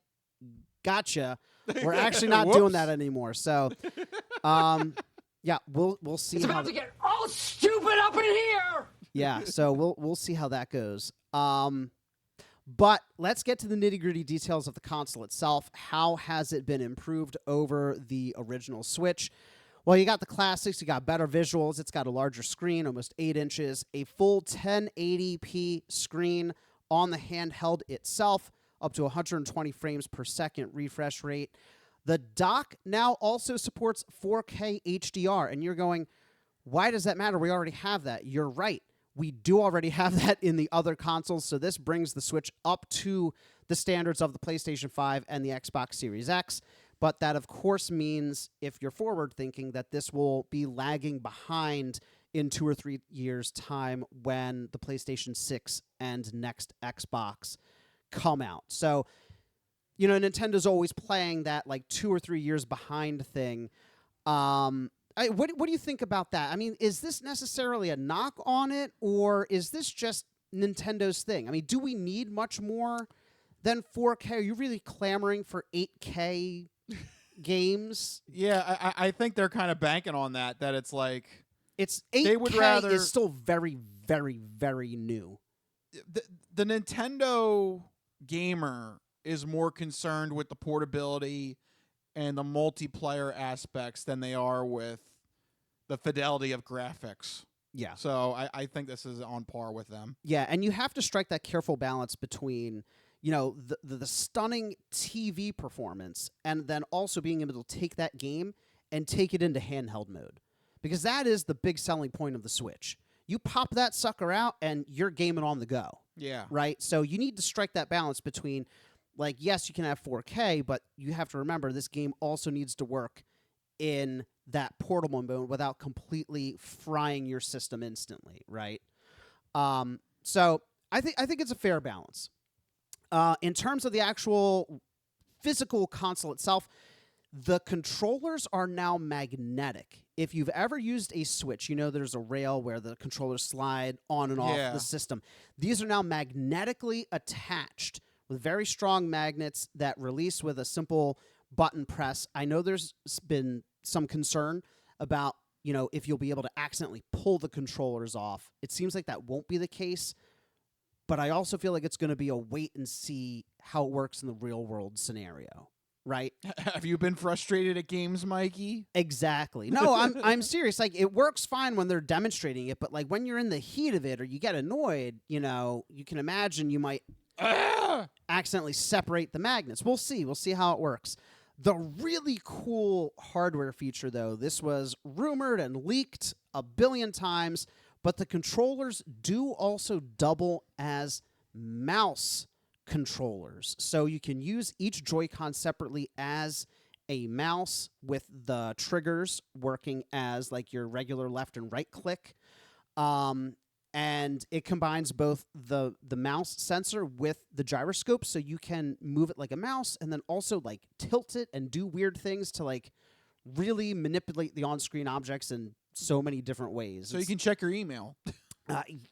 gotcha. We're actually not doing that anymore. So, yeah, we'll see. It's about to get all stupid up in here. Yeah, so we'll see how that goes. But let's get to the nitty-gritty details of the console itself. How has it been improved over the original Switch? Well, you got the classics. You got better visuals. It's got a larger screen, almost 8 inches, a full 1080p screen on the handheld itself, up to 120 frames per second refresh rate. The dock now also supports 4K HDR, and you're going, why does that matter? We already have that. You're right. We do already have that in the other consoles, so this brings the Switch up to the standards of the PlayStation 5 and the Xbox Series X. But that, of course, means if you're forward-thinking that this will be lagging behind in 2 or 3 years' time when the PlayStation 6 and next Xbox come out. So, you know, Nintendo's always playing that, like, 2 or 3 years behind thing. What do you think about that? I mean, is this necessarily a knock on it, or is this just Nintendo's thing? I mean, do we need much more than 4K? Are you really clamoring for 8K games? Yeah, I think they're kind of banking on that it's like... It's 8K is still very, very, very new. The Nintendo gamer is more concerned with the portability and the multiplayer aspects than they are with the fidelity of graphics. Yeah. So I think this is on par with them. Yeah, and you have to strike that careful balance between, the stunning TV performance and then also being able to take that game and take it into handheld mode. Because that is the big selling point of the Switch. You pop that sucker out and you're gaming on the go. Yeah. Right? So you need to strike that balance between, like, yes, you can have 4K, but you have to remember this game also needs to work in that portable mode without completely frying your system instantly, right? So I think it's a fair balance. In terms of the actual physical console itself, the controllers are now magnetic. If you've ever used a Switch, there's a rail where the controllers slide on and off the system. These are now magnetically attached with very strong magnets that release with a simple button press. I know there's been some concern about, if you'll be able to accidentally pull the controllers off. It seems like that won't be the case, but I also feel like it's going to be a wait and see how it works in the real world scenario, right? Have you been frustrated at games, Mikey? Exactly. No, I'm serious. Like, it works fine when they're demonstrating it, but like when you're in the heat of it or you get annoyed, you can imagine you might accidentally separate the magnets. We'll see. We'll see how it works. The really cool hardware feature, though, this was rumored and leaked a billion times, but the controllers do also double as mouse controllers. So you can use each Joy-Con separately as a mouse with the triggers working as like your regular left and right click. And it combines both the mouse sensor with the gyroscope, so you can move it like a mouse and then also like tilt it and do weird things to like really manipulate the on-screen objects in so many different ways. So you can check your email.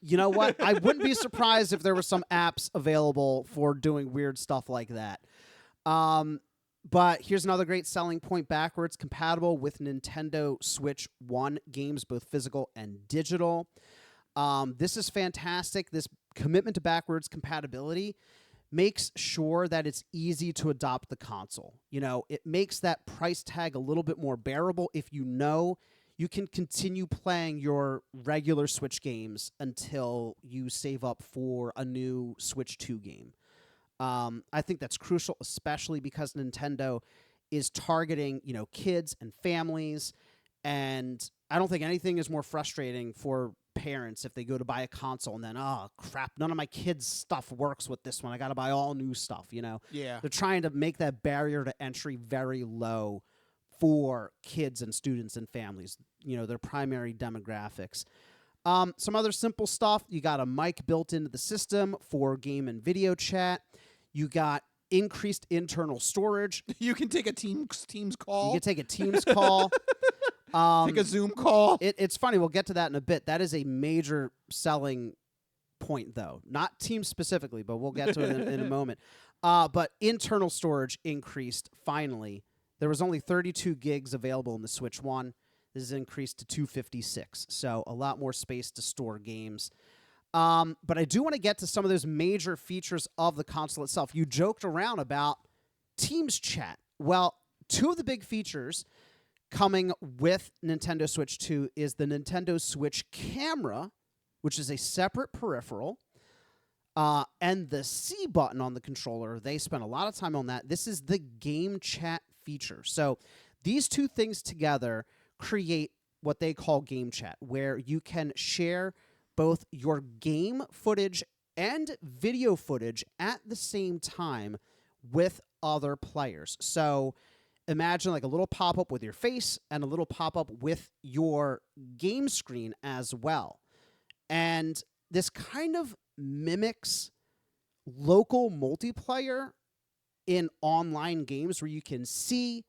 You know what? I wouldn't be surprised if there were some apps available for doing weird stuff like that. But here's another great selling point: backwards compatible with Nintendo Switch 1 games, both physical and digital. This is fantastic. This commitment to backwards compatibility makes sure that it's easy to adopt the console. It makes that price tag a little bit more bearable if you can continue playing your regular Switch games until you save up for a new Switch 2 game. I think that's crucial, especially because Nintendo is targeting, kids and families. And I don't think anything is more frustrating for parents if they go to buy a console and then, oh, crap, none of my kids' stuff works with this one. I got to buy all new stuff, Yeah. They're trying to make that barrier to entry very low for kids and students and families, their primary demographics. Some other simple stuff. You got a mic built into the system for game and video chat. You got increased internal storage. You can take a Teams call. You can take a Teams call. Take a Zoom call. It's funny. We'll get to that in a bit. That is a major selling point, though. Not Teams specifically, but we'll get to it in a moment. But internal storage increased, finally. There was only 32 gigs available in the Switch 1. This is increased to 256, so a lot more space to store games. But I do want to get to some of those major features of the console itself. You joked around about Teams chat. Well, two of the big features coming with Nintendo Switch 2 is the Nintendo Switch camera, which is a separate peripheral, and the C button on the controller. They spent a lot of time on that. This is the game chat feature. So these two things together create what they call game chat, where you can share both your game footage and video footage at the same time with other players. So imagine like a little pop-up with your face and a little pop-up with your game screen as well. And this kind of mimics local multiplayer in online games where you can see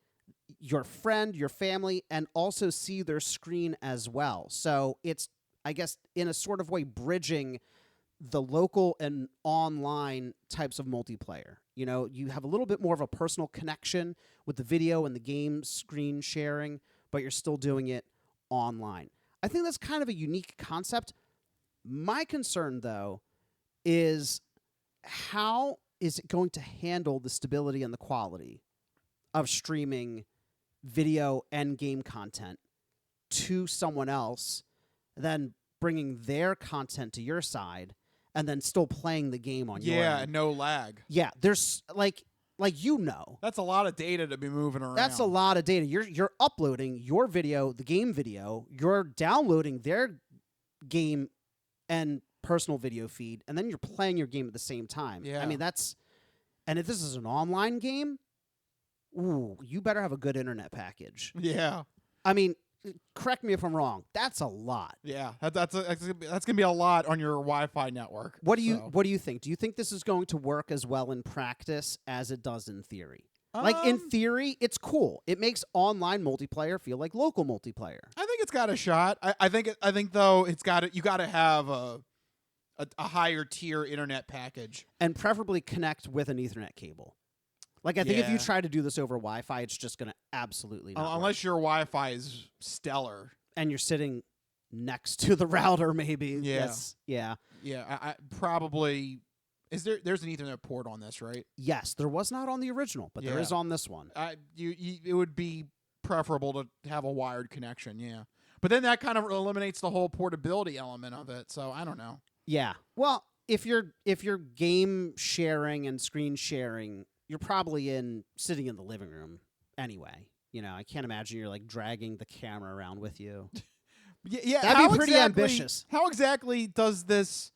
your friend, your family, and also see their screen as well. So it's, I guess, in a sort of way, bridging the local and online types of multiplayer. You have a little bit more of a personal connection with the video and the game screen sharing, but you're still doing it online. I think that's kind of a unique concept. My concern, though, is how is it going to handle the stability and the quality of streaming video and game content to someone else, then bringing their content to your side, and then still playing the game on your end? Yeah, no lag. Yeah, there's like that's a lot of data to be moving around. That's a lot of data. You're uploading your video, the game video, you're downloading their game and personal video feed, and then you're playing your game at the same time. Yeah. I mean, and if this is an online game, ooh, you better have a good internet package. Yeah. I mean, correct me if I'm wrong. That's a lot. Yeah, that's going to be a lot on your Wi-Fi network. What do you think? Do you think this is going to work as well in practice as it does in theory? Like in theory, it's cool. It makes online multiplayer feel like local multiplayer. I think it's got a shot. I think though you got to have a higher tier internet package, and preferably connect with an Ethernet cable. Like, I think if you try to do this over Wi-Fi, it's just going to absolutely not unless work. your Wi-Fi is stellar. And you're sitting next to the router, maybe. Yeah. Yeah. Yeah, I probably... There's an Ethernet port on this, right? Yes, there was not on the original, but there is on this one. It would be preferable to have a wired connection, yeah. But then that kind of eliminates the whole portability element of it, so I don't know. Yeah. Well, if you're game sharing and screen sharing, you're probably sitting in the living room anyway. You know, I can't imagine you're like dragging the camera around with you. Yeah, that'd be pretty ambitious. How exactly does this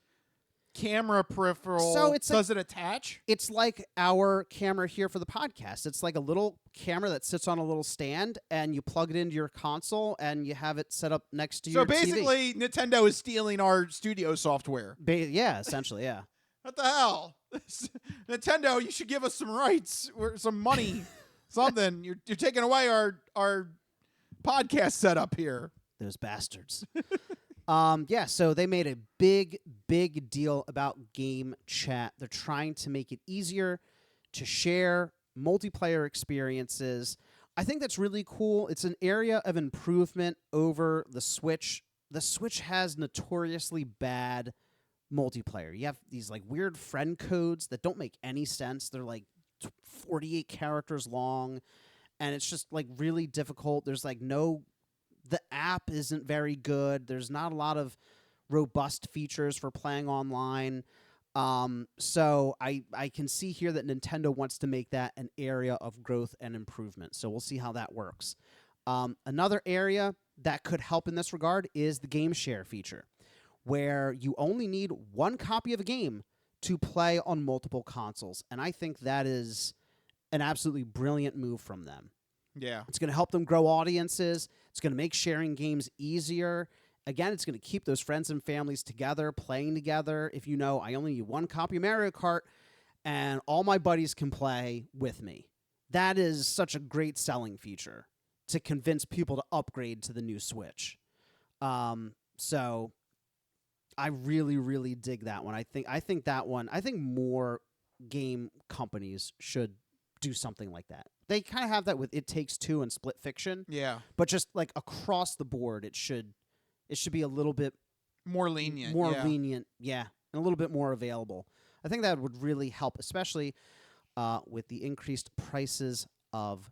camera peripheral does it attach? It's like our camera here for the podcast. It's like a little camera that sits on a little stand, and you plug it into your console, and you have it set up next to your TV. So basically, Nintendo is stealing our studio software. Yeah, essentially, yeah. What the hell? Nintendo, you should give us some rights or some money, something. You're taking away our podcast setup here. Those bastards. Yeah, so they made a big deal about game chat. They're trying to make it easier to share multiplayer experiences. I think that's really cool. It's an area of improvement over the Switch. The Switch has notoriously bad multiplayer. You have these like weird friend codes that don't make any sense. They're like 48 characters long, and it's just like really difficult. There's like the app isn't very good. There's not a lot of robust features for playing online. So I can see here that Nintendo wants to make that an area of growth and improvement. So we'll see how that works. Another area that could help in this regard is the game share feature, where you only need one copy of a game to play on multiple consoles. And I think that is an absolutely brilliant move from them. Yeah. It's going to help them grow audiences. It's going to make sharing games easier. Again, it's going to keep those friends and families together, playing together. If you know, I only need one copy of Mario Kart, and all my buddies can play with me. That is such a great selling feature to convince people to upgrade to the new Switch. So I really dig that one. I think more game companies should do something like that. They kind of have that with It Takes Two and Split Fiction. Yeah. But just like across the board, it should be a little bit more lenient. Lenient, yeah, and a little bit more available. I think that would really help, especially with the increased prices of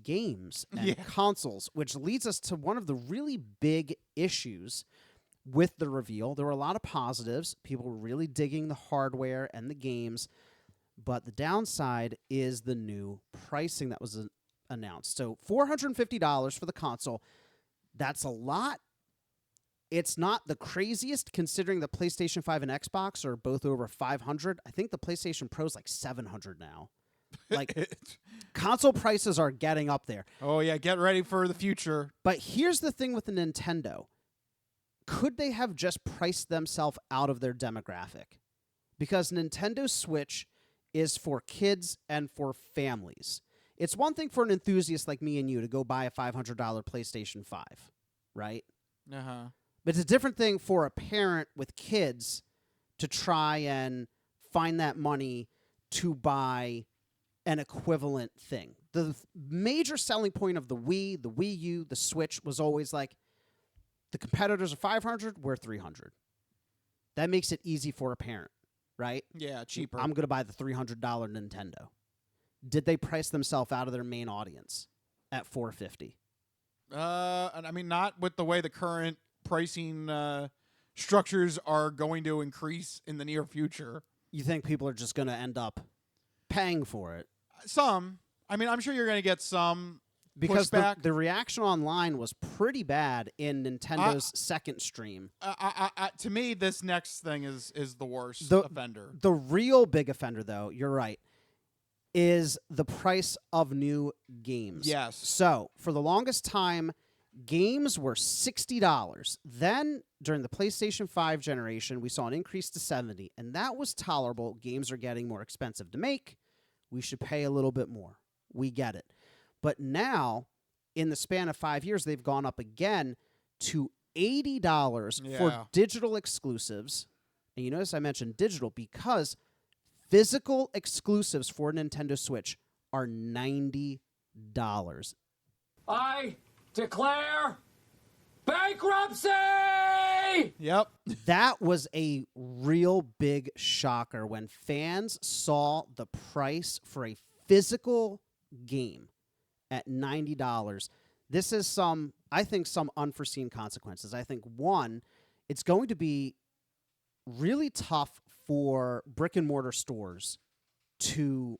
games and consoles, which leads us to one of the really big issues with the reveal. There were a lot of positives. People were really digging the hardware and the games. But the downside is the new pricing that was announced. So $450 for the console. That's a lot. It's not the craziest considering the PlayStation 5 and Xbox are both over $500. I think the PlayStation Pro is like $700 now. Like console prices are getting up there. Oh yeah, get ready for the future. But here's the thing with the Nintendo. Could they have just priced themselves out of their demographic? Because Nintendo Switch is for kids and for families. It's one thing for an enthusiast like me and you to go buy a $500 PlayStation 5, right? Uh-huh. But it's a different thing for a parent with kids to try and find that money to buy an equivalent thing. The major selling point of the Wii, the Wii U, the Switch was always like, the competitors are $500, we're $300. That makes it easy for a parent. right? Yeah, cheaper. I'm going to buy the $300 Nintendo. Did they price themselves out of their main audience at $450? And I mean, not with the way the current pricing structures are going to increase in the near future. You think people are just going to end up paying for it? Some. I mean, I'm sure you're going to get some because pushback. The reaction online was pretty bad in Nintendo's second stream. To me, this next thing is the worst offender. The real big offender, though, you're right, is the price of new games. Yes. So, for the longest time, games were $60. Then, during the PlayStation 5 generation, we saw an increase to $70, and that was tolerable. Games are getting more expensive to make. We should pay a little bit more. We get it. But now, in the span of 5 years, they've gone up again to $80 for digital exclusives. And you notice I mentioned digital because physical exclusives for Nintendo Switch are $90. I declare bankruptcy! Yep. That was a real big shocker when fans saw the price for a physical game at $90. This is some unforeseen consequences. I think, one, it's going to be really tough for brick-and-mortar stores to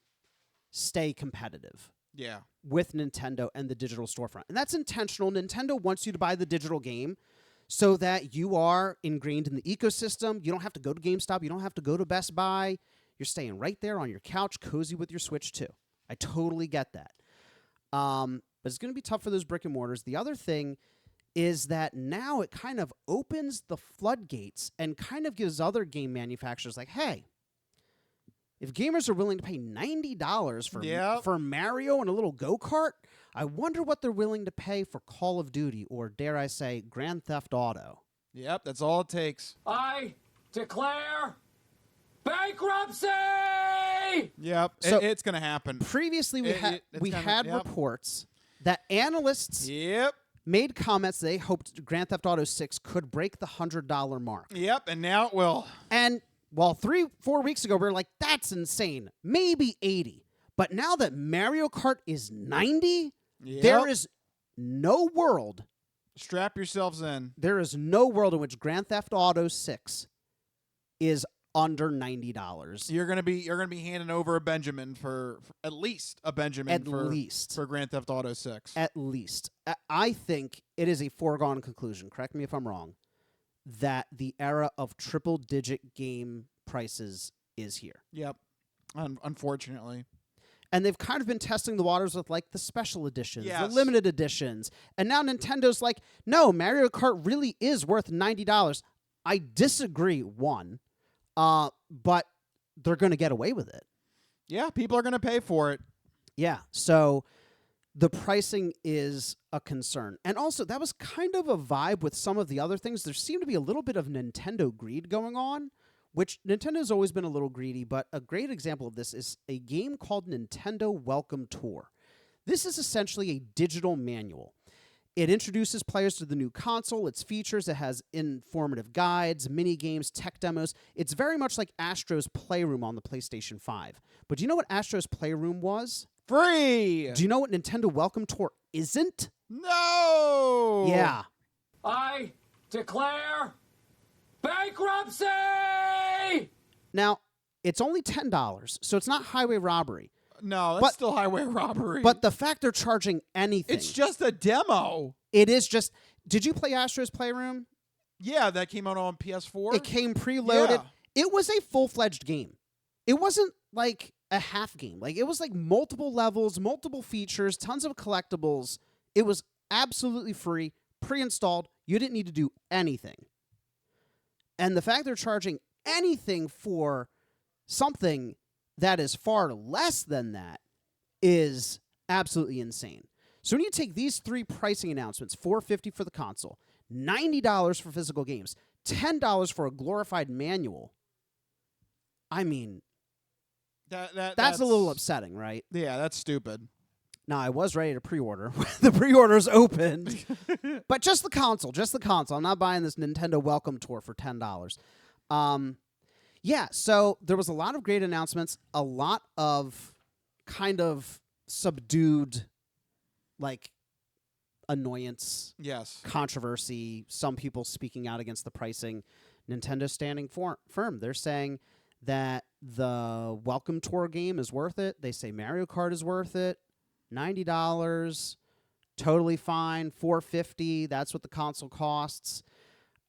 stay competitive. Yeah. With Nintendo and the digital storefront. And that's intentional. Nintendo wants you to buy the digital game so that you are ingrained in the ecosystem. You don't have to go to GameStop. You don't have to go to Best Buy. You're staying right there on your couch, cozy with your Switch 2. I totally get that. But it's going to be tough for those brick and mortars. The other thing is that now it kind of opens the floodgates and kind of gives other game manufacturers like, hey, if gamers are willing to pay $90 for Mario and a little go-kart, I wonder what they're willing to pay for Call of Duty or, dare I say, Grand Theft Auto. Yep, that's all it takes. I declare bankruptcy! Yep, So it's going to happen. Previously, we had reports that analysts made comments they hoped Grand Theft Auto 6 could break the $100 mark. Yep, and now it will. And well, 3-4 weeks ago, we were like, that's insane. Maybe 80. But now that Mario Kart is 90, there is no world. Strap yourselves in. There is no world in which Grand Theft Auto 6 is under $90. You're gonna be handing over a Benjamin for at least a Benjamin for Grand Theft Auto 6. At least. I think it is a foregone conclusion. Correct me if I'm wrong. That the era of triple-digit game prices is here. Yep, unfortunately. And they've kind of been testing the waters with, like, the special editions, yes, the limited editions. And now Nintendo's like, no, Mario Kart really is worth $90. I disagree, one, but they're going to get away with it. Yeah, people are going to pay for it. Yeah, so the pricing is a concern. And also, that was kind of a vibe with some of the other things. There seemed to be a little bit of Nintendo greed going on, which Nintendo's always been a little greedy, but a great example of this is a game called Nintendo Welcome Tour. This is essentially a digital manual. It introduces players to the new console, its features, it has informative guides, mini games, tech demos. It's very much like Astro's Playroom on the PlayStation 5. But do you know what Astro's Playroom was? Free! Do you know what Nintendo Welcome Tour isn't? No! Yeah. I declare bankruptcy! Now, it's only $10, so it's not highway robbery. No, that's still highway robbery. But the fact they're charging anything. It's just a demo. It is just... Did you play Astro's Playroom? Yeah, that came out on PS4. It came preloaded. Yeah. It was a full-fledged game. It wasn't like a half game. Like, it was like multiple levels, multiple features, tons of collectibles. It was absolutely free, pre-installed. You didn't need to do anything. And the fact they're charging anything for something that is far less than that is absolutely insane. So when you take these three pricing announcements, $450 for the console, $90 for physical games, $10 for a glorified manual, I mean, that's a little upsetting, right? Yeah, that's stupid. Now, I was ready to pre-order. The pre-order's opened. But just the console. I'm not buying this Nintendo Welcome Tour for $10. Yeah, so there was a lot of great announcements, a lot of kind of subdued, like, annoyance, yes, controversy, some people speaking out against the pricing. Nintendo standing firm. They're saying that the Welcome Tour game is worth it. They say Mario Kart is worth it. $90, totally fine. $450, that's what the console costs.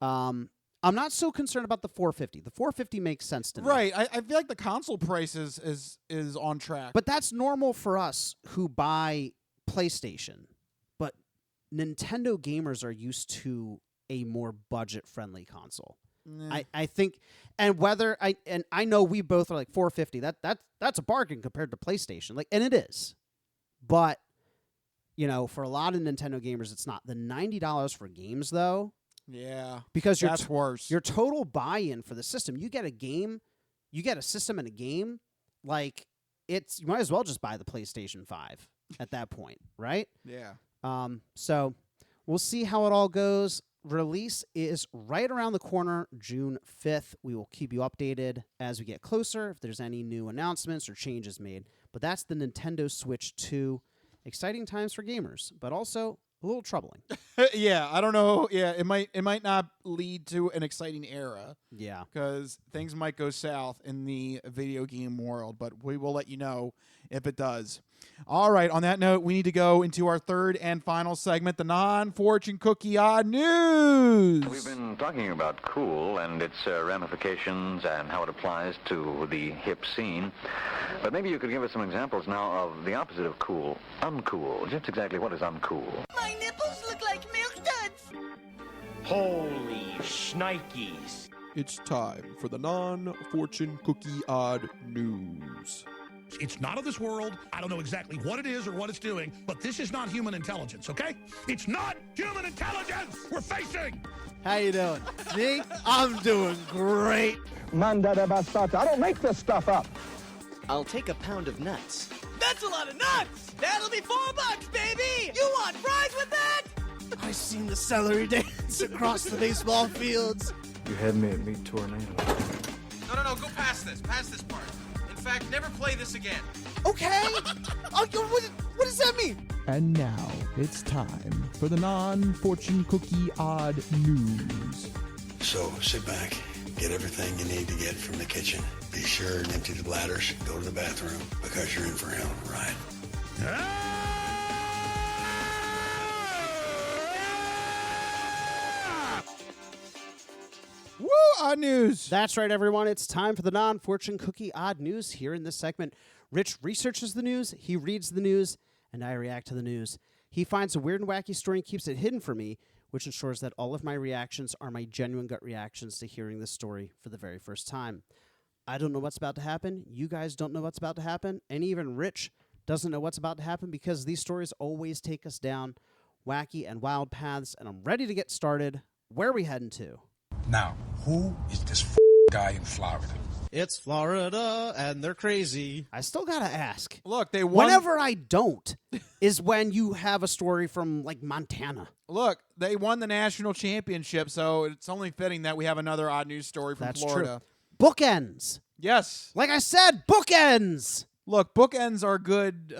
I'm not so concerned about the $450. The $450 makes sense to me. Right. I feel like the console price is on track. But that's normal for us who buy PlayStation. But Nintendo gamers are used to a more budget-friendly console. Nah. I think, and I know we both are like $450. That's a bargain compared to PlayStation. Like, and it is. But, you know, for a lot of Nintendo gamers, it's not. The $90 for games, though. Yeah. Because that's worse. Your total buy-in for the system, you get a game, you get a system and a game, like, you might as well just buy the PlayStation 5 at that point, right? Yeah. So we'll see how it all goes. Release is right around the corner, June 5th. We will keep you updated as we get closer if there's any new announcements or changes made. But that's the Nintendo Switch 2. Exciting times for gamers, but also a little troubling. Yeah, I don't know. Yeah, it might not lead to an exciting era. Yeah. Because things might go south in the video game world, but we will let you know if it does. All right, on that note, we need to go into our third and final segment, the non-fortune cookie odd news. We've been talking about cool and its ramifications and how it applies to the hip scene. But maybe you could give us some examples now of the opposite of cool, uncool. Just exactly what is uncool? My nipples look like milk duds. Holy shnikes. It's time for the non-fortune cookie odd news. It's not of this world. I don't know exactly what it is or what it's doing, but this is not human intelligence, okay? It's not human intelligence we're facing! How you doing? Me? I'm doing great. Manda bastata. I don't make this stuff up. I'll take a pound of nuts. That's a lot of nuts! That'll be $4, baby! You want fries with that? I seen the celery dance across the baseball fields. You had me at meat tornado. No, go past this. Past this part. In fact, never play this again. Okay. What does that mean? And now it's time for the non-fortune cookie odd news. So sit back, get everything you need to get from the kitchen. Be sure and empty the bladders. Go to the bathroom because you're in for a hell of a ride. Woo! Odd news. That's right, everyone. It's time for the non-fortune cookie odd news. Here in this segment, Rich researches the news, he reads the news, and I react to the news. He finds a weird and wacky story and keeps it hidden from me, which ensures that all of my reactions are my genuine gut reactions to hearing this story for the very first time. I don't know what's about to happen. You guys don't know what's about to happen. And even Rich doesn't know what's about to happen because these stories always take us down wacky and wild paths. And I'm ready to get started. Where are we heading to? Now, who is this guy in Florida? It's Florida, and they're crazy. I still gotta ask. Look, they won. Whenever I don't is when you have a story from, like, Montana. Look, they won the national championship, so it's only fitting that we have another odd news story from That's Florida. True. Bookends. Yes. Like I said, bookends. Look, bookends are a good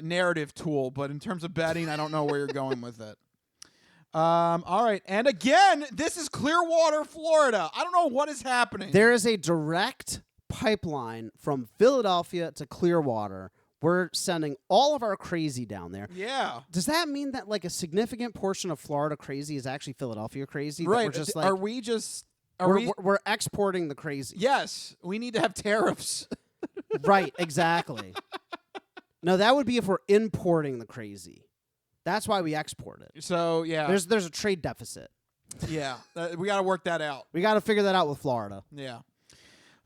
narrative tool, but in terms of betting, I don't know where you're going with it. All right. And again, this is Clearwater, Florida. I don't know what is happening. There is a direct pipeline from Philadelphia to Clearwater. We're sending all of our crazy down there. Yeah. Does that mean that, like, a significant portion of Florida crazy is actually Philadelphia crazy? Right. We're just like, are we just... We're exporting the crazy. Yes. We need to have tariffs. Right. Exactly. No, that would be if we're importing the crazy. That's why we export it. So, yeah. There's a trade deficit. Yeah. We got to work that out. We got to figure that out with Florida. Yeah.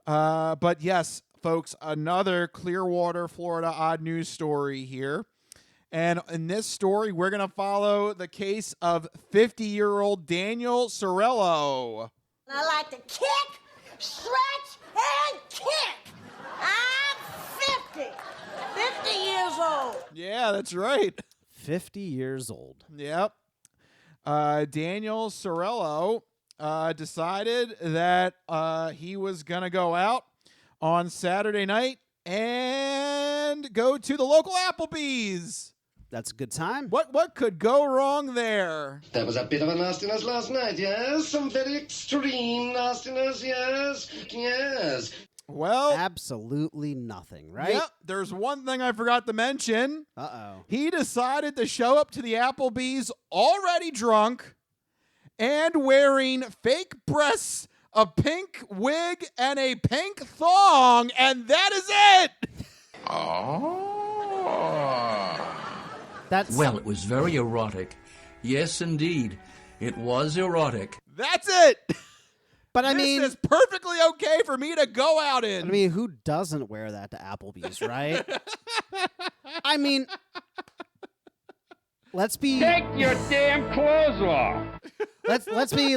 But yes, folks, another Clearwater, Florida odd news story here. And in this story, we're going to follow the case of 50-year-old Daniel Sorello. I like to kick, stretch, and kick. I'm 50. 50 years old. Yeah, that's right. 50 years old. Yep. Daniel Sorello decided that he was going to go out on Saturday night and go to the local Applebee's. That's a good time. What could go wrong there? There was a bit of a nastiness last night, yes? Some very extreme nastiness, yes? Yes. Well, absolutely nothing, right? Yep. There's one thing I forgot to mention. Uh-oh. He decided to show up to the Applebee's already drunk and wearing fake breasts, a pink wig, and a pink thong, and that is it. Well, it was very erotic. Yes, indeed. It was erotic. That's it. But I mean, it's perfectly okay for me to go out in. I mean, who doesn't wear that to Applebee's, right? I mean, let's be Take your damn clothes off. let's be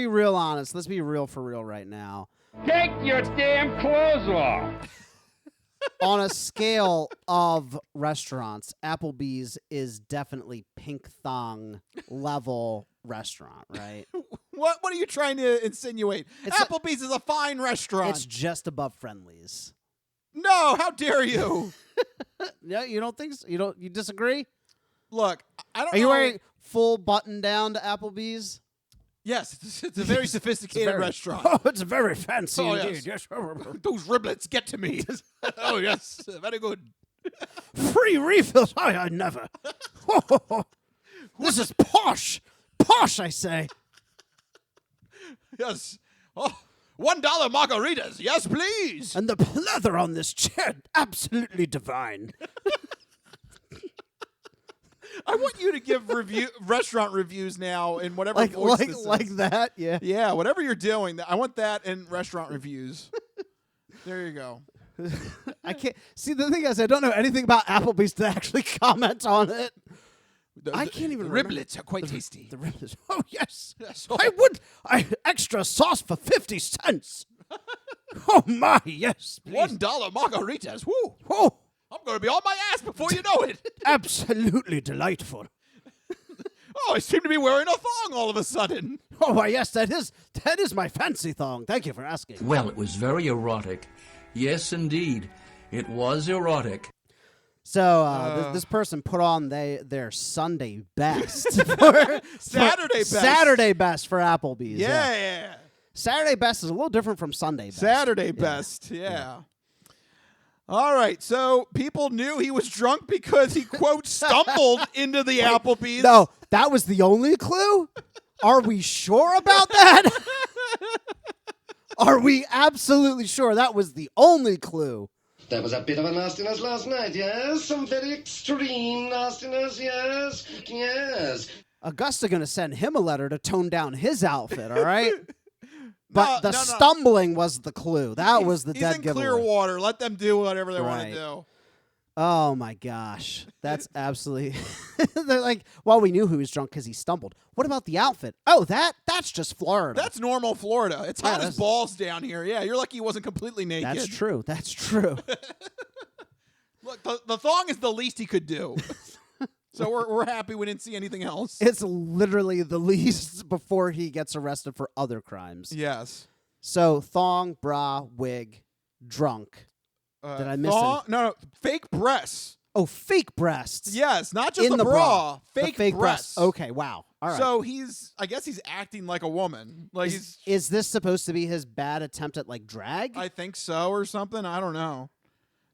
real honest. Let's be real for real right now. Take your damn clothes off. On a scale of restaurants, Applebee's is definitely pink thong level restaurant, right? What are you trying to insinuate? Applebee's is a fine restaurant. It's just above Friendly's. No, how dare you? Yeah, you don't think so? You disagree? Look, I don't know. Are you wearing full button down to Applebee's? Yes, it's a very sophisticated restaurant. Oh, it's very fancy indeed. Yes. Those riblets get to me. Oh, yes, very good. Free refills? I never. This is posh. Posh, I say. Yes. Oh, $1 margaritas. Yes, please. And the leather on this chair, absolutely divine. I want you to give restaurant reviews now in whatever voice this is. Like that, yeah. Yeah, whatever you're doing. I want that in restaurant reviews. There you go. I can't see. The thing is, I don't know anything about Applebee's to actually comment on it. I can't even. The riblets are quite tasty. The riblets. Oh yes. Yes. I would. Extra sauce for 50 cents. Oh my, yes. Please. $1 margaritas. Woo. Oh. I'm going to be on my ass before you know it. Absolutely delightful. Oh, I seem to be wearing a thong all of a sudden. Oh, why, yes, that is my fancy thong. Thank you for asking. Well, it was very erotic. Yes, indeed. It was erotic. So this person put on their Sunday best. Saturday best for Applebee's. Yeah. Saturday best is a little different from Sunday best. Saturday best, yeah. All right, so people knew he was drunk because he, quote, stumbled into the Applebee's. No, that was the only clue? Are we sure about that? Are we absolutely sure that was the only clue? There was a bit of a nastiness last night, yes? Some very extreme nastiness, yes? Yes. Augusta going to send him a letter to tone down his outfit, all right? But the stumbling was the clue. That was the dead giveaway. He's in Clearwater. Let them do whatever they want to do. Oh, my gosh. That's absolutely... They're like, well, we knew he was drunk because he stumbled. What about the outfit? Oh, that's just Florida. That's normal Florida. It's hot as balls down here. Yeah, you're lucky he wasn't completely naked. That's true. That's true. Look, the thong is the least he could do. So we're happy we didn't see anything else. It's literally the least before he gets arrested for other crimes. Yes. So thong, bra, wig, drunk. Did I miss it? No, fake breasts. Oh, fake breasts. Yes, not just in the bra. Fake breasts. Okay, wow. All right. So I guess he's acting like a woman. Like is this supposed to be his bad attempt at like drag? I think so, or something. I don't know.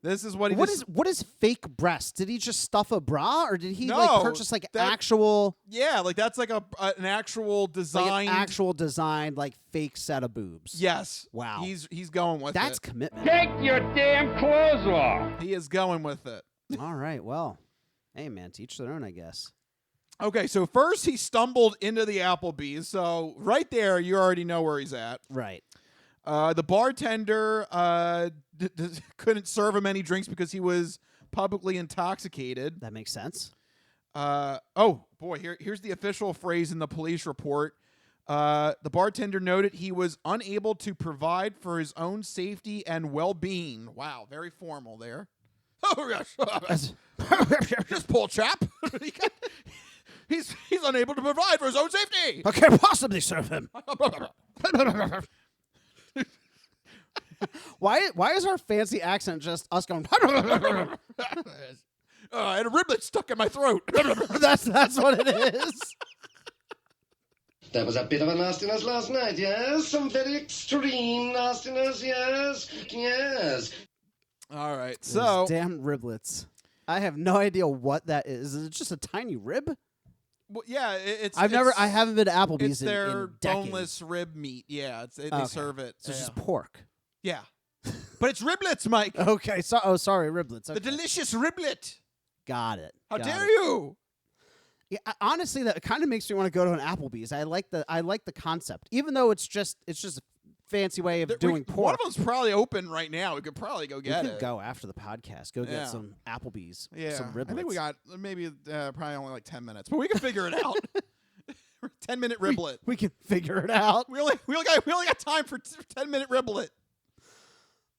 This is what he. What is fake breasts? Did he just stuff a bra, or did he like purchase like actual? Yeah, like that's like an actual design, like fake set of boobs. Yes. Wow. He's going with That's it. commitment. Take your damn clothes off. He is going with it. All right. Well, hey man, to each their own, I guess. Okay, so first he stumbled into the Applebee's. So right there, you already know where he's at. Right. The bartender couldn't serve him any drinks because he was publicly intoxicated. That makes sense. Oh, boy, here's the official phrase in the police report. The bartender noted he was unable to provide for his own safety and well-being. Wow, very formal there. Oh, gosh. This poor chap. He's unable to provide for his own safety. I can't possibly serve him. Why is our fancy accent just us going? I had a riblet stuck in my throat. That's what it is. There was a bit of a nastiness last night, yes? Some very extreme nastiness, yes? Yes. All right, Those so damn riblets. I have no idea what that is. Is it just a tiny rib? well, yeah, I haven't been to Applebee's It's in their decades. boneless rib meat. Yeah, they Okay. serve it. So it's yeah. just pork. Yeah, but it's riblets, Mike. Okay. Sorry, riblets. Okay. The delicious riblet. Got it. How Got dare it. you? Yeah, honestly, that kind of makes me want to go to an Applebee's. I like the concept, even though it's just a fancy way of doing pork. One of them's probably open right now. We could probably go get we it. could go after the podcast. Go Yeah. get some Applebee's. Yeah, Some riblets. I think we got maybe probably only like 10 minutes, but we can figure it out. 10-minute riblet. We can figure it out. We only got time for 10-minute riblet.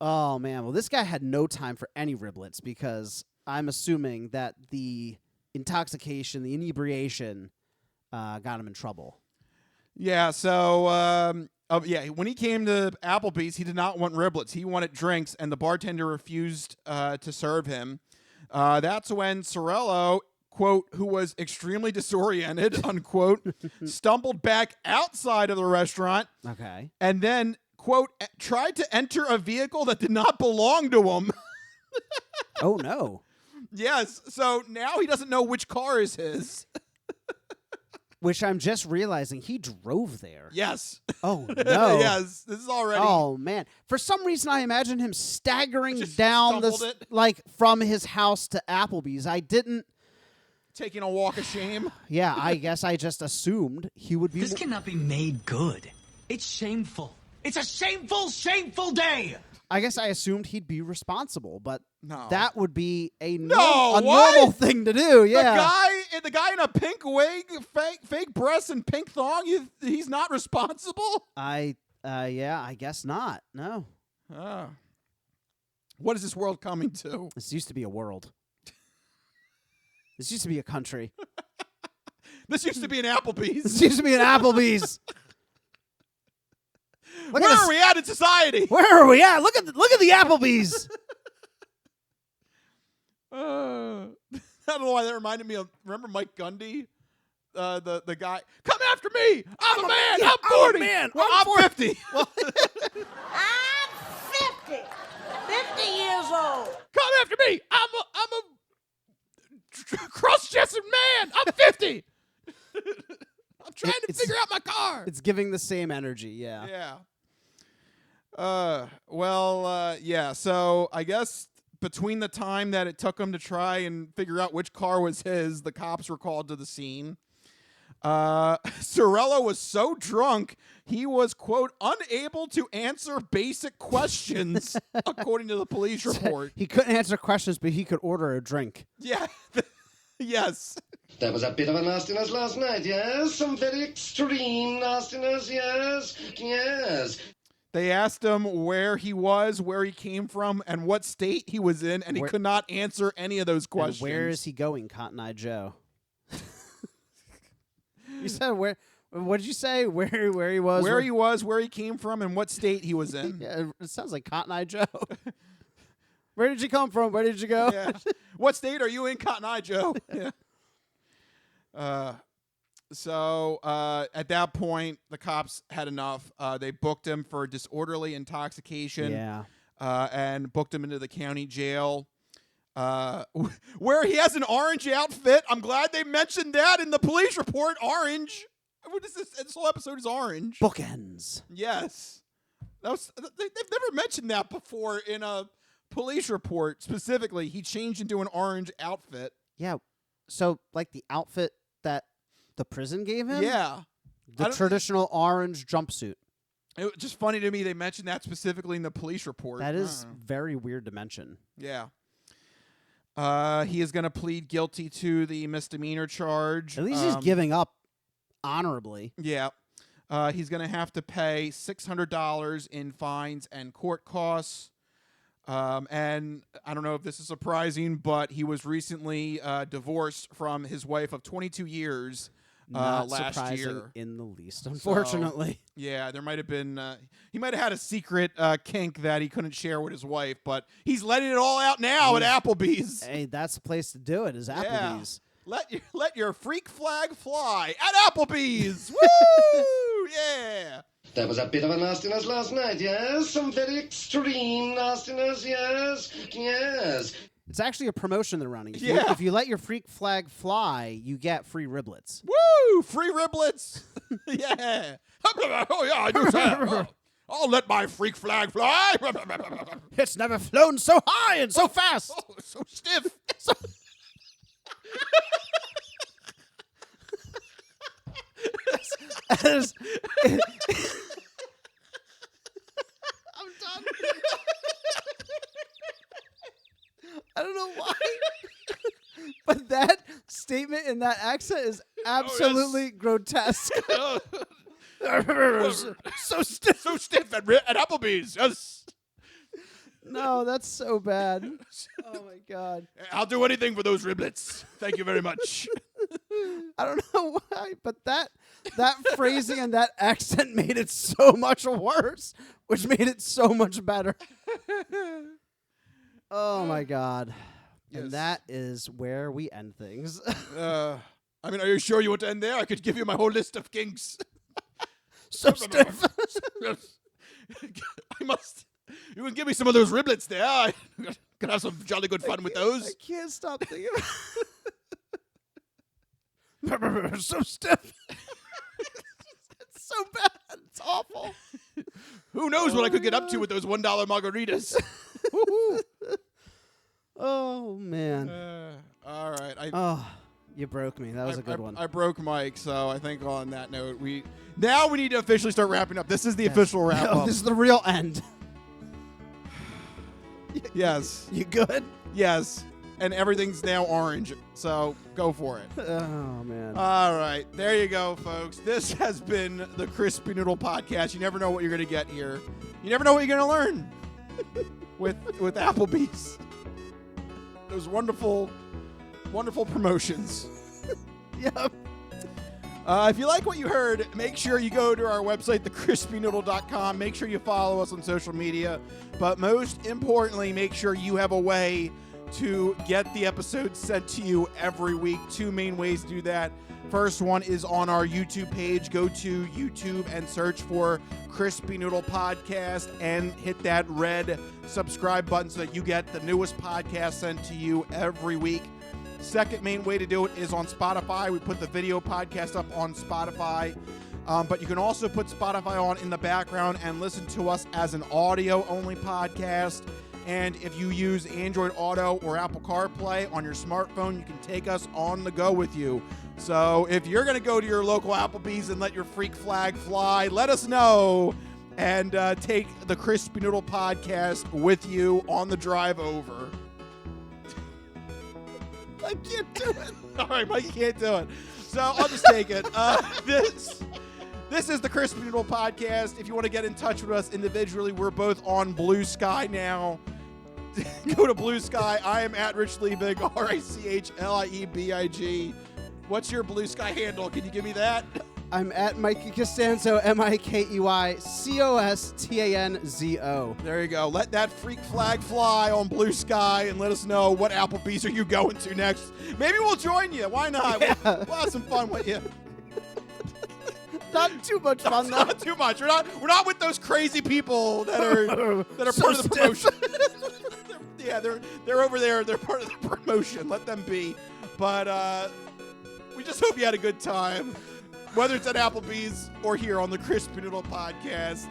Oh man, well this guy had no time for any riblets because I'm assuming that the intoxication, the inebriation, got him in trouble. Yeah, so when he came to Applebee's, he did not want riblets. He wanted drinks, and the bartender refused to serve him. That's when Sorello, quote, who was extremely disoriented, unquote, stumbled back outside of the restaurant. Okay. And then, quote, tried to enter a vehicle that did not belong to him. Oh, no. Yes, so now he doesn't know which car is his. Which I'm just realizing he drove there. Yes. Oh, no. Yes, this is already. Oh, man. For some reason, I imagine him staggering Just down stumbled it. from his house to Applebee's. I didn't. Taking a walk of shame. Yeah, I guess I just assumed he would be. This cannot be made good. It's shameful. It's a shameful, shameful day. I guess I assumed he'd be responsible, but No. that would be a what? normal thing to do. Yeah. The guy in a pink wig, fake breasts, and pink thong. He's not responsible. Yeah, I guess not. No. What is this world coming to? This used to be a world. This used to be a country. This used to be an Applebee's. This used to be an Applebee's. Where are we at in society? Where are we at? Look at the Applebee's. I don't know why that reminded me of. Remember Mike Gundy, the guy. Come after me! I'm a man. Yeah, I'm 40. I'm a man. Well, I'm 50. I'm 50. 50 years old. Come after me! I'm a cross-chested man. I'm 50. I'm trying to figure out my car. It's giving the same energy. Yeah. Yeah. Yeah. So I guess between the time that it took him to try and figure out which car was his, the cops were called to the scene. Sorello was so drunk, he was, quote, unable to answer basic questions, according to the police report. He couldn't answer questions, but he could order a drink. Yeah. Yes. There was a bit of a nastiness last night, yes? Some very extreme nastiness, yes? Yes. They asked him where he was, where he came from, and what state he was in, and he could not answer any of those questions. And where is he going, Cotton Eye Joe? You said where? What did you say? Where he was? Where he was, where he came from, and what state he was in. Yeah, it sounds like Cotton Eye Joe. Where did you come from? Where did you go? Yeah. What state are you in, Cotton Eye Joe? Yeah. So at that point, the cops had enough. They booked him for disorderly intoxication. Yeah. And booked him into the county jail, where he has an orange outfit. I'm glad they mentioned that in the police report. Orange. What is this? This whole episode is orange. Bookends. Yes. They've never mentioned that before in a police report. Specifically, he changed into an orange outfit. Yeah. So, like the outfit that the prison gave him? Yeah. The traditional orange jumpsuit. It was just funny to me they mentioned that specifically in the police report. That is very weird to mention. Yeah. He is going to plead guilty to the misdemeanor charge. At least he's giving up honorably. Yeah. He's going to have to pay $600 in fines and court costs. And I don't know if this is surprising, but he was recently divorced from his wife of 22 years Not last surprising year. in the least, unfortunately. So, yeah, there might have been, he might have had a secret kink that he couldn't share with his wife, but he's letting it all out now at Applebee's. Hey, that's the place to do it, is Applebee's. Yeah. Let your freak flag fly at Applebee's. Woo! Yeah. There was a bit of a nastiness last night, yes? Some very extreme nastiness, yes? Yes. It's actually a promotion they're running. Yeah. If you let your freak flag fly, you get free riblets. Woo! Free riblets. Yeah. Oh, yeah, I do that. I'll let my freak flag fly. It's never flown so high and so fast. Oh, so stiff. I'm done. I don't know why, but that statement in that accent is absolutely grotesque. So stiff. So stiff at Applebee's. Yes. No, that's so bad. Oh, my God. I'll do anything for those riblets. Thank you very much. I don't know why, but that phrasing and that accent made it so much worse, which made it so much better. Oh, my God. Yes. And that is where we end things. I mean, are you sure you want to end there? I could give you my whole list of kinks. So stiff. I must. You can give me some of those riblets there. I can have some jolly good fun with those. I can't stop thinking about it. So stiff. It's so bad. It's awful. Who knows what I could get up to with those $1 margaritas? Oh, man. All right. You broke me. That was a good one. I broke Mike, so I think on that note, we need to officially start wrapping up. This is the official wrap up. This is the real end. Yes. You good? Yes. And everything's now orange, so go for it. Oh, man. All right. There you go, folks. This has been the Crispy Noodle Podcast. You never know what you're going to get here. You never know what you're going to learn with Applebee's. Those wonderful, wonderful promotions. Yep. If you like what you heard, make sure you go to our website, thecrispynoodle.com. Make sure you follow us on social media. But most importantly, make sure you have a way to get the episodes sent to you every week. Two main ways to do that. First one is on our YouTube page. Go to YouTube and search for Crispy Noodle Podcast and hit that red subscribe button so that you get the newest podcast sent to you every week. Second main way to do it is on Spotify. We put the video podcast up on Spotify. But you can also put Spotify on in the background and listen to us as an audio-only podcast. And if you use Android Auto or Apple CarPlay on your smartphone, you can take us on the go with you. So if you're going to go to your local Applebee's and let your freak flag fly, let us know and take the Crispy Noodle Podcast with you on the drive over. I can't do it. All right, Mike, you can't do it. So I'll just take it. This is the Crispy Noodle Podcast. If you want to get in touch with us individually, we're both on Blue Sky now. Go to Blue Sky. I am at Rich Liebig, RichLiebig. What's your Blue Sky handle? Can you give me that? I'm at Mikey Costanzo, MikeyCostanzo. There you go. Let that freak flag fly on Blue Sky and let us know what Applebee's are you going to next. Maybe we'll join you. Why not? Yeah. We'll have some fun with you. Not too much fun, though. Not too much. We're not with those crazy people that are So part of the promotion. stiff. Yeah, they're over there. They're part of the promotion. Let them be. But we just hope you had a good time, whether it's at Applebee's or here on the Crispy Noodle Podcast.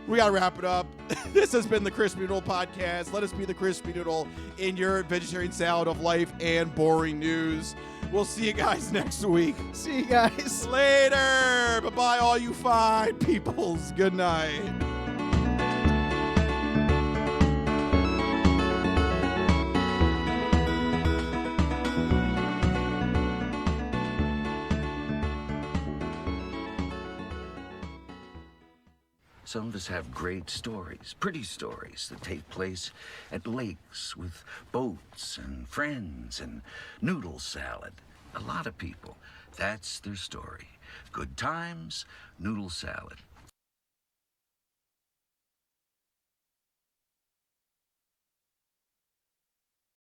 We got to wrap it up. This has been the Crispy Noodle Podcast. Let us be the Crispy Noodle in your vegetarian salad of life and boring news. We'll see you guys next week. See you guys. Later. Bye-bye, all you fine peoples. Good night. Some of us have great stories, pretty stories that take place at lakes with boats and friends and noodle salad. A lot of people, that's their story. Good times, noodle salad.